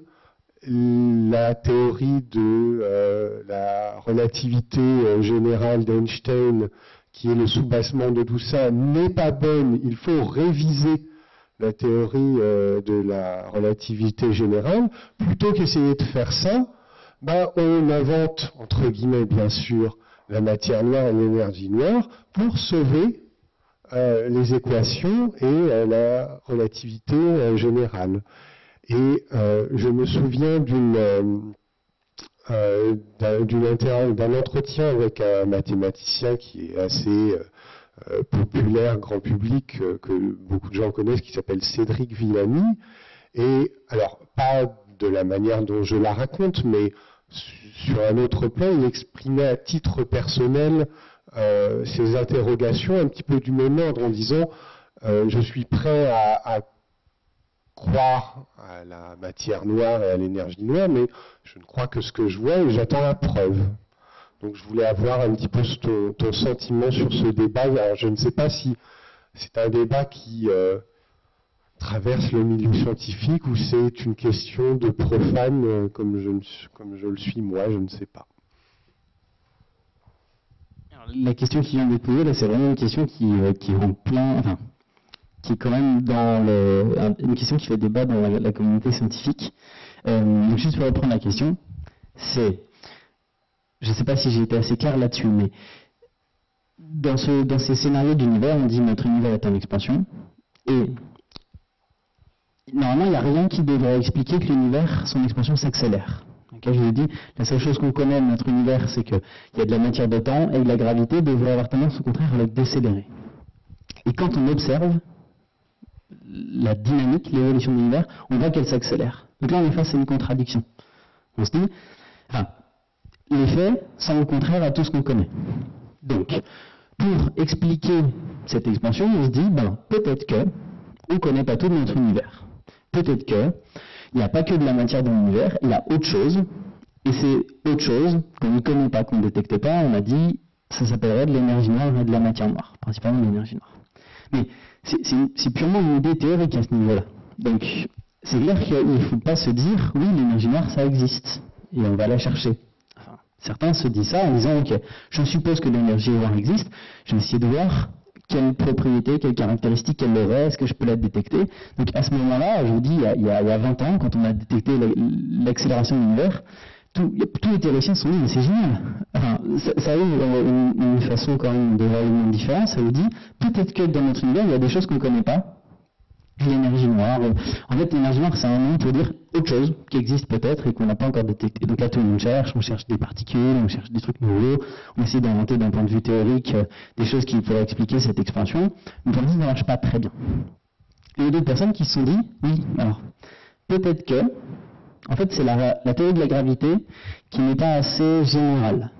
la théorie de la relativité générale d'Einstein, qui est le soubassement de tout ça, n'est pas bonne, il faut réviser la théorie de la relativité générale, plutôt qu'essayer de faire ça, on invente, entre guillemets bien sûr, la matière noire et l'énergie noire pour sauver les équations et la relativité générale. Et je me souviens d'un entretien avec un mathématicien qui est assez populaire, grand public, que beaucoup de gens connaissent, qui s'appelle Cédric Villani. Et alors, pas de la manière dont je la raconte, mais sur un autre plan, il exprimait à titre personnel ses interrogations un petit peu du même ordre en disant je suis prêt à croire à la matière noire et à l'énergie noire, mais je ne crois que ce que je vois et j'attends la preuve. Donc je voulais avoir un petit peu ton sentiment sur ce débat. Alors, je ne sais pas si c'est un débat qui traverse le milieu scientifique ou c'est une question de profane comme je le suis moi, je ne sais pas. Alors, la question qui vient d'être posée, là, c'est vraiment une question qui est en plein, enfin, qui est quand même une question qui fait débat dans la communauté scientifique. Donc juste pour reprendre la question, c'est, je ne sais pas si j'ai été assez clair là-dessus, mais dans ces scénarios d'univers, on dit notre univers est en expansion, et normalement il n'y a rien qui devrait expliquer que l'univers, son expansion s'accélère. Okay, je vous ai dit, la seule chose qu'on connaît de notre univers, c'est qu'il y a de la matière de temps, et la gravité devrait avoir tendance au contraire à le décélérer. Et quand on observe la dynamique, l'évolution de l'univers, on voit qu'elle s'accélère. Donc là, on est face à une contradiction. On se dit, les faits semblent contraires à tout ce qu'on connaît. Donc, pour expliquer cette expansion, on se dit, peut-être que on ne connaît pas tout de notre univers. Peut-être que il n'y a pas que de la matière dans l'univers, il y a autre chose, et c'est autre chose qu'on ne connaît pas, qu'on ne détecte pas. On a dit, ça s'appellerait de l'énergie noire et de la matière noire, principalement de l'énergie noire. Mais c'est purement une idée théorique à ce niveau-là. Donc, c'est clair qu'il ne faut pas se dire, oui, l'énergie noire, ça existe, et on va la chercher. Enfin, certains se disent ça en disant, ok, je suppose que l'énergie noire existe, je vais essayer de voir quelles propriétés, quelles caractéristiques elle aurait, est-ce que je peux la détecter. Donc, à ce moment-là, je vous dis, il y a 20 ans, quand on a détecté l'accélération de l'univers, tous les théoriciens se sont dit, mais c'est génial. Enfin, ça ouvre une façon quand même de voir le monde différent. Ça vous dit, peut-être que dans notre univers, il y a des choses qu'on ne connaît pas, l'énergie noire. En fait, l'énergie noire, c'est un nom pour dire autre chose qui existe peut-être et qu'on n'a pas encore détecté. Donc là, tout le monde cherche, on cherche des particules, on cherche des trucs nouveaux, on essaie d'inventer d'un point de vue théorique des choses qui pourraient expliquer cette expansion. Mais pour l'instant, ça ne marche pas très bien. Il y a d'autres personnes qui se sont dit, oui, alors, peut-être que, en fait, c'est la théorie de la gravité qui n'est pas assez générale.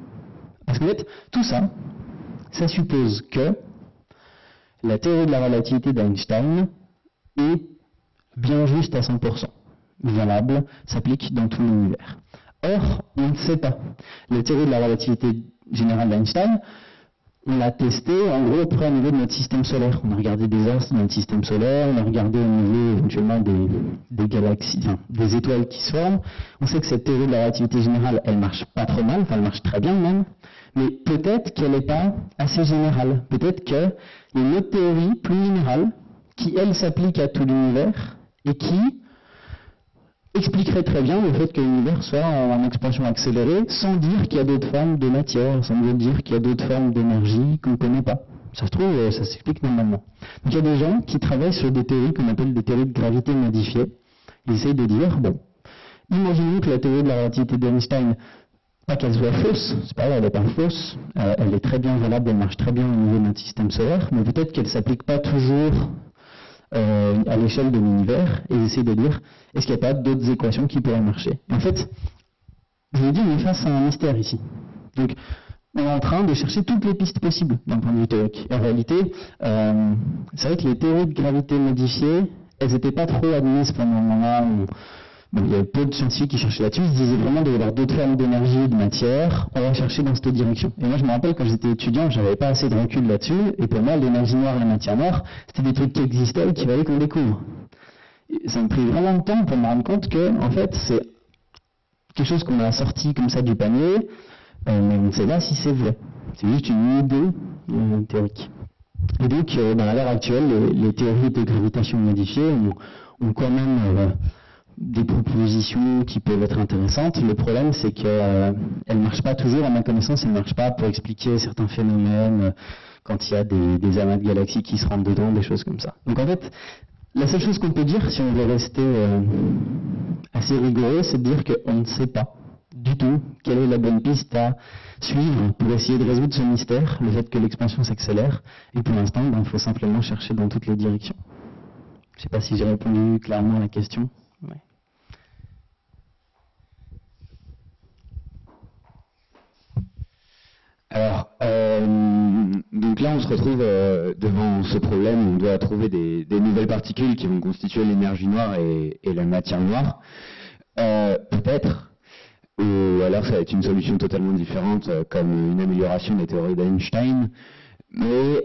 Parce qu'en fait, tout ça, ça suppose que la théorie de la relativité d'Einstein est bien juste à 100%, valable, s'applique dans tout l'univers. Or, on ne sait pas. La théorie de la relativité générale d'Einstein, on l'a testée en gros au niveau de notre système solaire. On a regardé des astres dans notre système solaire, on a regardé au niveau éventuellement des galaxies, enfin, des étoiles qui se forment. On sait que cette théorie de la relativité générale, elle marche pas trop mal, enfin elle marche très bien même, mais peut-être qu'elle n'est pas assez générale. Peut-être qu'il y a une autre théorie plus générale qui, elle, s'applique à tout l'univers et qui expliquerait très bien le fait que l'univers soit en expansion accélérée sans dire qu'il y a d'autres formes de matière, sans dire qu'il y a d'autres formes d'énergie qu'on ne connaît pas. Ça se trouve, ça s'explique normalement. Donc il y a des gens qui travaillent sur des théories qu'on appelle des théories de gravité modifiée. Ils essayent de dire, bon, imaginons que la théorie de la relativité d'Einstein, pas qu'elle soit fausse, c'est pas vrai, elle n'est pas fausse, elle est très bien valable, elle marche très bien au niveau de notre système solaire, mais peut-être qu'elle ne s'applique pas toujours à l'échelle de l'univers, et essayer de dire, est-ce qu'il n'y a pas d'autres équations qui pourraient marcher? Et en fait, je vous dis, on est face à un mystère ici. Donc, on est en train de chercher toutes les pistes possibles d'un point de vue théorique. En réalité, c'est vrai que les théories de gravité modifiées, elles n'étaient pas trop admises pendant un moment où il y avait peu de scientifiques qui cherchaient là-dessus. Ils se disaient vraiment qu'il y avait d'autres formes d'énergie, de matière, on va chercher dans cette direction. Et moi, je me rappelle, quand j'étais étudiant, j'avais pas assez de recul là-dessus, et pour moi, l'énergie noire et la matière noire, c'était des trucs qui existaient et qu'il fallait qu'on découvre. Et ça me prit vraiment de temps pour me rendre compte que, en fait, c'est quelque chose qu'on a sorti comme ça du panier, mais on ne sait pas si c'est vrai. C'est juste une idée théorique. Et donc, dans l'ère actuelle, les théories de gravitation modifiée ont quand même des propositions qui peuvent être intéressantes. Le problème, c'est qu'elles ne marchent pas toujours. À ma connaissance, elles ne marchent pas pour expliquer certains phénomènes, quand il y a des amas de galaxies qui se rentrent dedans, des choses comme ça. Donc en fait, la seule chose qu'on peut dire, si on veut rester assez rigoureux, c'est de dire qu'on ne sait pas du tout quelle est la bonne piste à suivre pour essayer de résoudre ce mystère, le fait que l'expansion s'accélère. Et pour l'instant, il faut simplement chercher dans toutes les directions. Je ne sais pas si j'ai répondu clairement à la question. Ouais. Alors, donc là, on se retrouve devant ce problème où on doit trouver des nouvelles particules qui vont constituer l'énergie noire et la matière noire. Peut-être, ou alors ça va être une solution totalement différente, comme une amélioration des théories d'Einstein. Mais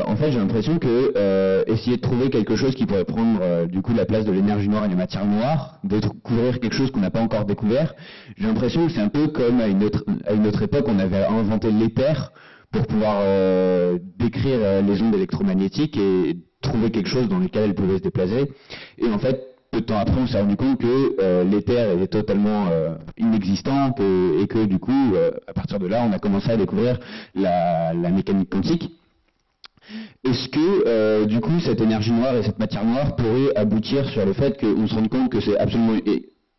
en fait, j'ai l'impression que essayer de trouver quelque chose qui pourrait prendre du coup la place de l'énergie noire et des matières noires, découvrir quelque chose qu'on n'a pas encore découvert, j'ai l'impression que c'est un peu comme à une autre époque, on avait inventé l'éther pour pouvoir décrire les ondes électromagnétiques et trouver quelque chose dans lequel elles pouvaient se déplacer. Et en fait, peu de temps après, on s'est rendu compte que l'éther était totalement inexistant et que du coup, à partir de là, on a commencé à découvrir la mécanique quantique. Est-ce que, du coup, cette énergie noire et cette matière noire pourraient aboutir sur le fait qu'on se rende compte que c'est absolument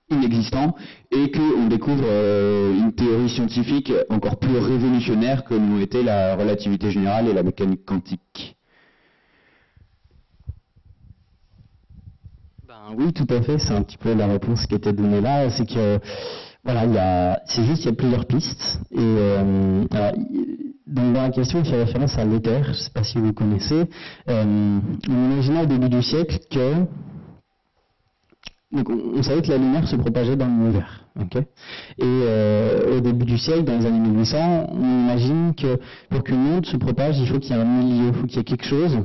inexistant et qu'on découvre une théorie scientifique encore plus révolutionnaire que l'ont été la relativité générale et la mécanique quantique? Oui, tout à fait, c'est un petit peu la réponse qui était donnée là, c'est que, voilà, il y a plusieurs pistes, et alors, dans la question, il fait référence à l'éther, je ne sais pas si vous connaissez, on imaginait au début du siècle que, donc on savait que la lumière se propageait dans l'univers, ok, et au début du siècle, dans les années 1800, on imagine que pour qu'une onde se propage, il faut qu'il y ait un milieu, il faut qu'il y ait quelque chose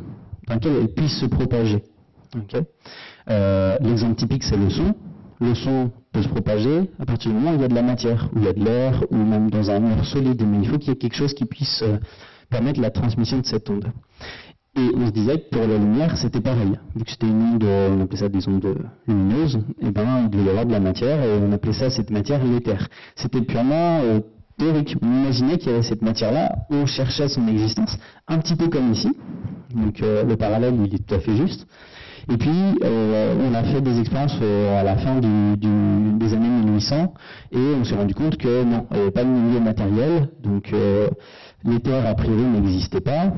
dans lequel elle puisse se propager. Okay. L'exemple typique, c'est le son. Le son peut se propager à partir du moment où il y a de la matière, où il y a de l'air, ou même dans un mur solide, mais il faut qu'il y ait quelque chose qui puisse permettre la transmission de cette onde. Et on se disait que pour la lumière, c'était pareil. Vu que c'était une onde, on appelait ça des ondes lumineuses, et ben il devait y avoir de la matière, et on appelait ça, cette matière, l'éther. C'était purement théorique. On imaginait qu'il y avait cette matière-là, on cherchait son existence, un petit peu comme ici. Donc le parallèle, il est tout à fait juste. Et puis, on a fait des expériences à la fin des années 1800, et on s'est rendu compte que non, il n'y avait pas de milieu matériel, donc l'éther a priori n'existait pas,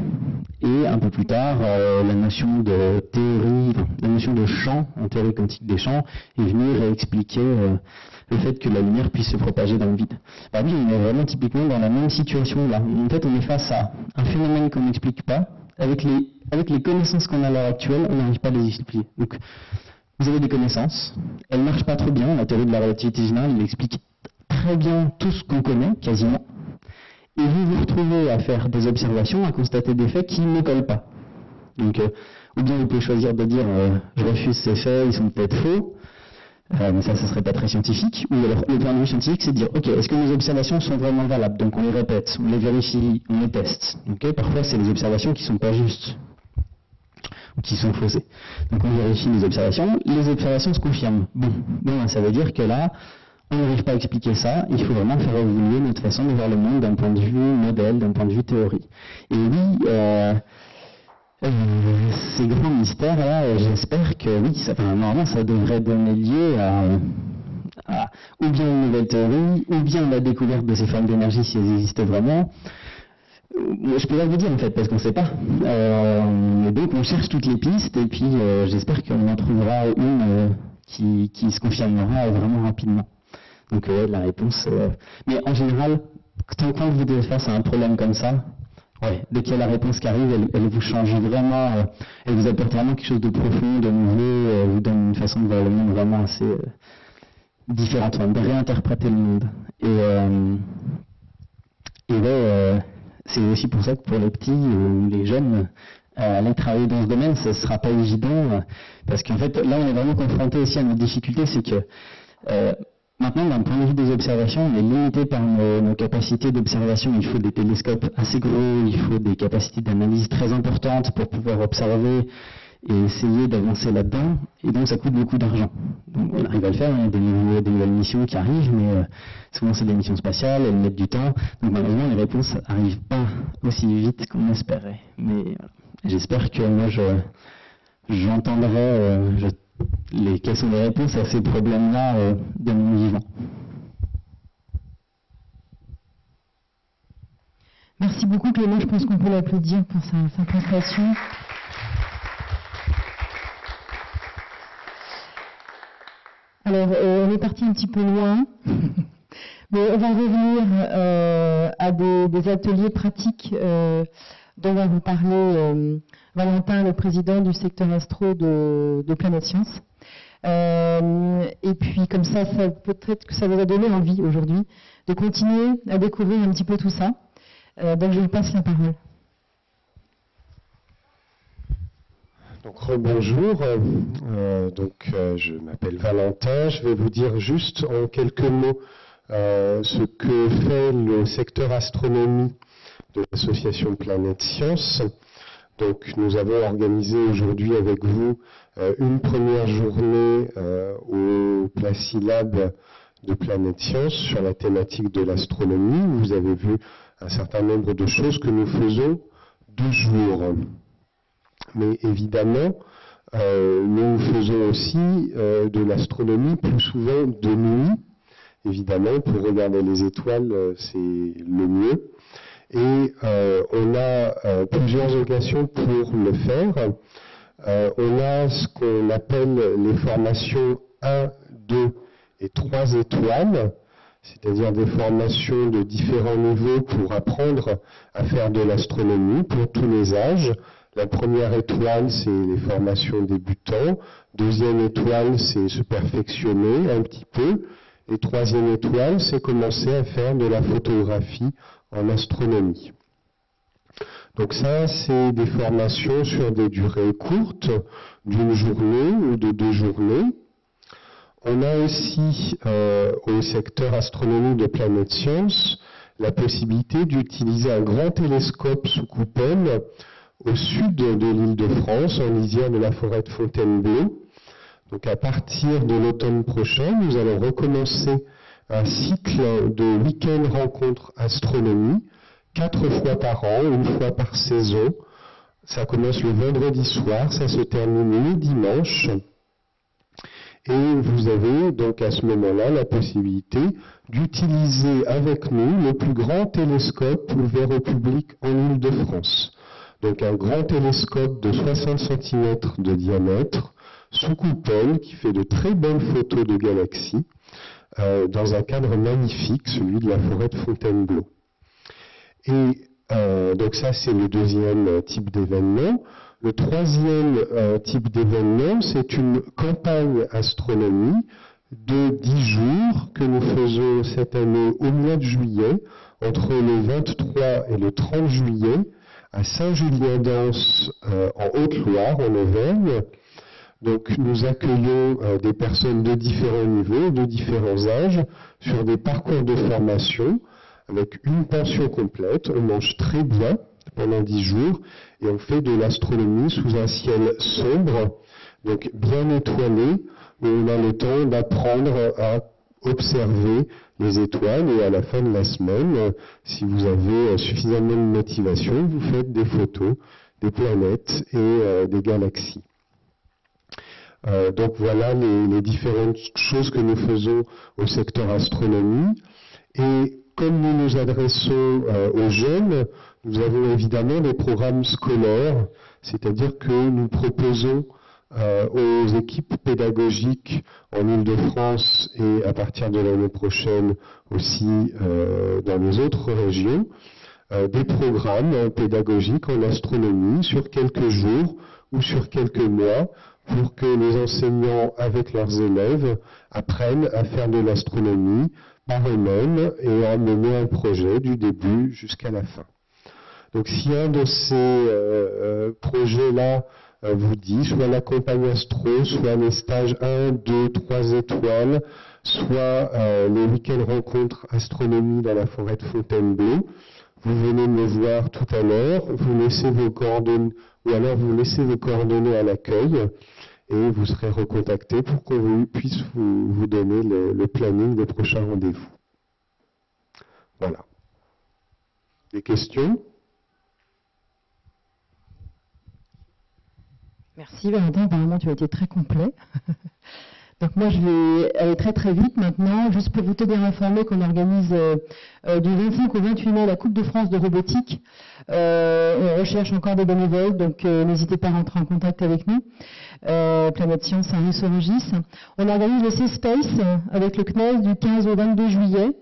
et un peu plus tard, la notion de théorie, la notion de champ, en théorie quantique des champs, est venue réexpliquer le fait que la lumière puisse se propager dans le vide. Bah oui, on est vraiment typiquement dans la même situation là. En fait, on est face à un phénomène qu'on n'explique pas. Avec les connaissances qu'on a à l'heure actuelle, on n'arrive pas à les expliquer. Donc, vous avez des connaissances, elles ne marchent pas trop bien. La théorie de la relativité générale, elle explique très bien tout ce qu'on connaît, quasiment. Et vous vous retrouvez à faire des observations, à constater des faits qui ne collent pas. Donc, ou bien vous pouvez choisir de dire je refuse ces faits, ils sont peut-être faux, mais ça serait pas très scientifique. Ou alors le point de vue scientifique, c'est de dire ok, est-ce que nos observations sont vraiment valables? Donc on les répète, on les vérifie, on les teste. Okay, parfois c'est des observations qui sont pas justes ou qui sont faussées. Donc on vérifie les observations se confirment. Bon, ça veut dire que là, on n'arrive pas à expliquer ça, il faut vraiment faire évoluer notre façon de voir le monde d'un point de vue modèle, d'un point de vue théorie. Et oui, ces grands mystères-là, j'espère que oui, normalement ça devrait donner lieu à ou bien une nouvelle théorie, ou bien la découverte de ces formes d'énergie si elles existent vraiment. Je peux pas vous dire en fait, parce qu'on ne sait pas. Et donc on cherche toutes les pistes, et puis j'espère qu'on en trouvera une qui se confirmera vraiment rapidement. Donc la réponse... Mais en général, quand vous devez face à un problème comme ça, dès qu'il y a la réponse qui arrive, elle vous change vraiment, elle vous apporte vraiment quelque chose de profond, de nouveau, vous donne une façon de voir le monde vraiment assez différente, de réinterpréter le monde. C'est aussi pour ça que pour les petits ou les jeunes, aller travailler dans ce domaine, ce ne sera pas évident, parce qu'en fait, là, on est vraiment confronté aussi à notre difficulté, c'est que maintenant, d'un point de vue des observations, on est limité par nos capacités d'observation. Il faut des télescopes assez gros, il faut des capacités d'analyse très importantes pour pouvoir observer et essayer d'avancer là-dedans. Et donc, ça coûte beaucoup d'argent. Donc, on arrive à le faire, il y a des nouvelles missions qui arrivent, mais souvent, c'est des missions spatiales, elles mettent du temps. Donc, malheureusement, les réponses n'arrivent pas aussi vite qu'on espérait. Mais voilà. J'espère que moi, j'entendrai quelles sont les réponses à ces problèmes-là de mon vivant. Merci beaucoup Clément, je pense qu'on peut l'applaudir pour sa prestation. Alors, on est parti un petit peu loin, mais on va revenir à des ateliers pratiques dont va vous parler Valentin, le président du secteur astro de Planète Science. Et puis comme ça peut-être que ça vous a donné envie aujourd'hui de continuer à découvrir un petit peu tout ça. Donc je vous passe la parole. Donc rebonjour, je m'appelle Valentin, je vais vous dire juste en quelques mots ce que fait le secteur astronomie de l'association Planète Science. Donc nous avons organisé aujourd'hui avec vous une première journée au Placilab de Planète Science sur la thématique de l'astronomie. Vous avez vu un certain nombre de choses que nous faisons de jour. Mais évidemment, nous faisons aussi de l'astronomie plus souvent de nuit. Évidemment, pour regarder les étoiles, c'est le mieux. Et on a plusieurs occasions pour le faire. On a ce qu'on appelle les formations 1, 2 et 3 étoiles, c'est-à-dire des formations de différents niveaux pour apprendre à faire de l'astronomie pour tous les âges. La première étoile, c'est les formations débutants. Deuxième étoile, c'est se perfectionner un petit peu. Et troisième étoile, c'est commencer à faire de la photographie en astronomie. Donc ça, c'est des formations sur des durées courtes, d'une journée ou de 2 journées. On a aussi, au secteur astronomie de Planète Science, la possibilité d'utiliser un grand télescope sous coupole au sud de l'île de France, en lisière de la forêt de Fontainebleau. Donc à partir de l'automne prochain, nous allons recommencer un cycle de week-end rencontres astronomie, 4 fois par an, 1 fois par saison. Ça commence le vendredi soir, ça se termine le dimanche. Et vous avez donc à ce moment-là la possibilité d'utiliser avec nous le plus grand télescope ouvert au public en Île-de-France. Donc un grand télescope de 60 cm de diamètre, sous coupole, qui fait de très belles photos de galaxies, dans un cadre magnifique, celui de la forêt de Fontainebleau. Et donc ça, c'est le deuxième type d'événement. Le troisième type d'événement, c'est une campagne astronomie de 10 jours que nous faisons cette année au mois de juillet, entre le 23 et le 30 juillet, à Saint-Julien-d'Anse, en Haute-Loire, en Auvergne. Donc nous accueillons des personnes de différents niveaux, de différents âges, sur des parcours de formation, avec une pension complète. On mange très bien pendant 10 jours et on fait de l'astronomie sous un ciel sombre, donc bien étoilé, où on a le temps d'apprendre à observer les étoiles, et à la fin de la semaine, si vous avez suffisamment de motivation, vous faites des photos des planètes et des galaxies. Donc voilà les différentes choses que nous faisons au secteur astronomie. Et comme nous nous adressons aux jeunes, nous avons évidemment des programmes scolaires, c'est-à-dire que nous proposons aux équipes pédagogiques en Île-de-France et à partir de l'année prochaine aussi dans les autres régions, des programmes pédagogiques en astronomie sur quelques jours ou sur quelques mois pour que les enseignants avec leurs élèves apprennent à faire de l'astronomie par eux-mêmes et à mener un projet du début jusqu'à la fin. Donc si un de ces projets-là vous dit, soit la campagne astro, soit les stages 1, 2, 3 étoiles, soit les week-ends rencontres astronomie dans la forêt de Fontainebleau, vous venez me voir tout à l'heure, vous laissez vos coordonnées, ou alors vous laissez vos coordonnées à l'accueil, et vous serez recontacté pour qu'on puisse vous donner le planning des prochains rendez-vous. Voilà. Des questions ? Merci Valentin, apparemment tu as été très complet. Donc moi je vais aller très très vite maintenant, juste pour vous tenir informé qu'on organise du 25 au 28 mai la Coupe de France de robotique. On recherche encore des bénévoles, donc n'hésitez pas à rentrer en contact avec nous. Planète Science à Rissorangis. On organise le C-Space avec le CNES du 15 au 22 juillet.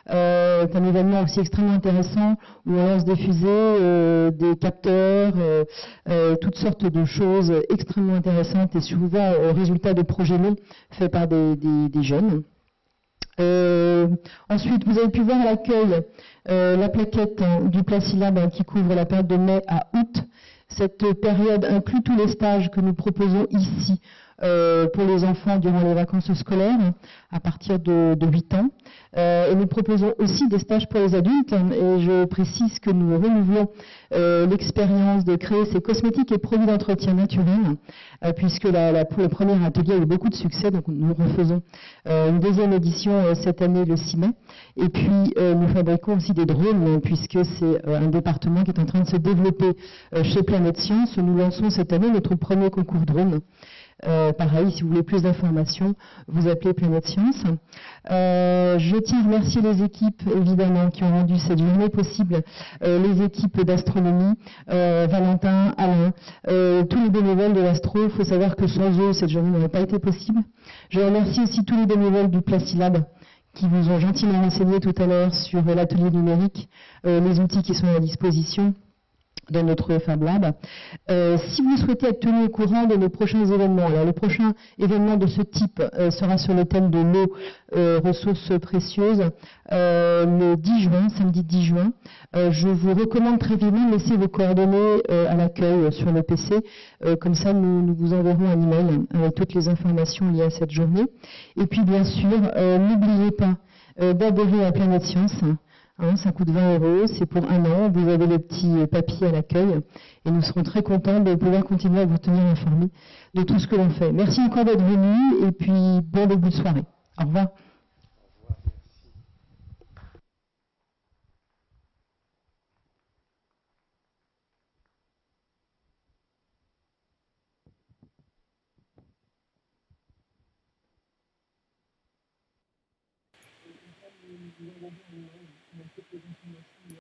C'est un événement aussi extrêmement intéressant où on lance des fusées, des capteurs, toutes sortes de choses extrêmement intéressantes et souvent au résultat de projets longs faits par des jeunes. Ensuite, vous avez pu voir à l'accueil la plaquette du Placilab qui couvre la période de mai à août. Cette période inclut tous les stages que nous proposons ici pour les enfants durant les vacances scolaires à partir de 8 ans. Et nous proposons aussi des stages pour les adultes. Et je précise que nous renouvelons l'expérience de créer ces cosmétiques et produits d'entretien naturel, puisque pour le premier atelier a eu beaucoup de succès. Donc nous refaisons une deuxième édition cette année, le 6 mai. Et puis nous fabriquons aussi des drones, puisque c'est un département qui est en train de se développer chez Planète Science. Nous lançons cette année notre premier concours drone. Pareil, si vous voulez plus d'informations, vous appelez Planète Science. Je tiens à remercier les équipes, évidemment, qui ont rendu cette journée possible, les équipes d'astronomie, Valentin, Alain, tous les bénévoles de l'astro. Il faut savoir que sans eux, cette journée n'aurait pas été possible. Je remercie aussi tous les bénévoles du Placilab qui vous ont gentiment renseigné tout à l'heure sur l'atelier numérique, les outils qui sont à disposition dans notre Fab Lab. Si vous souhaitez être tenu au courant de nos prochains événements, alors le prochain événement de ce type sera sur le thème de l'eau, ressources précieuses, le 10 juin, samedi 10 juin. Je vous recommande très vivement de laisser vos coordonnées à l'accueil sur le PC, comme ça nous vous enverrons un email avec toutes les informations liées à cette journée. Et puis bien sûr, n'oubliez pas d'adhérer à Planète Science. Ça coûte 20 €, c'est pour 1 an. Vous avez le petit papier à l'accueil et nous serons très contents de pouvoir continuer à vous tenir informés de tout ce que l'on fait. Merci encore d'être venus et puis bon début de soirée. Au revoir.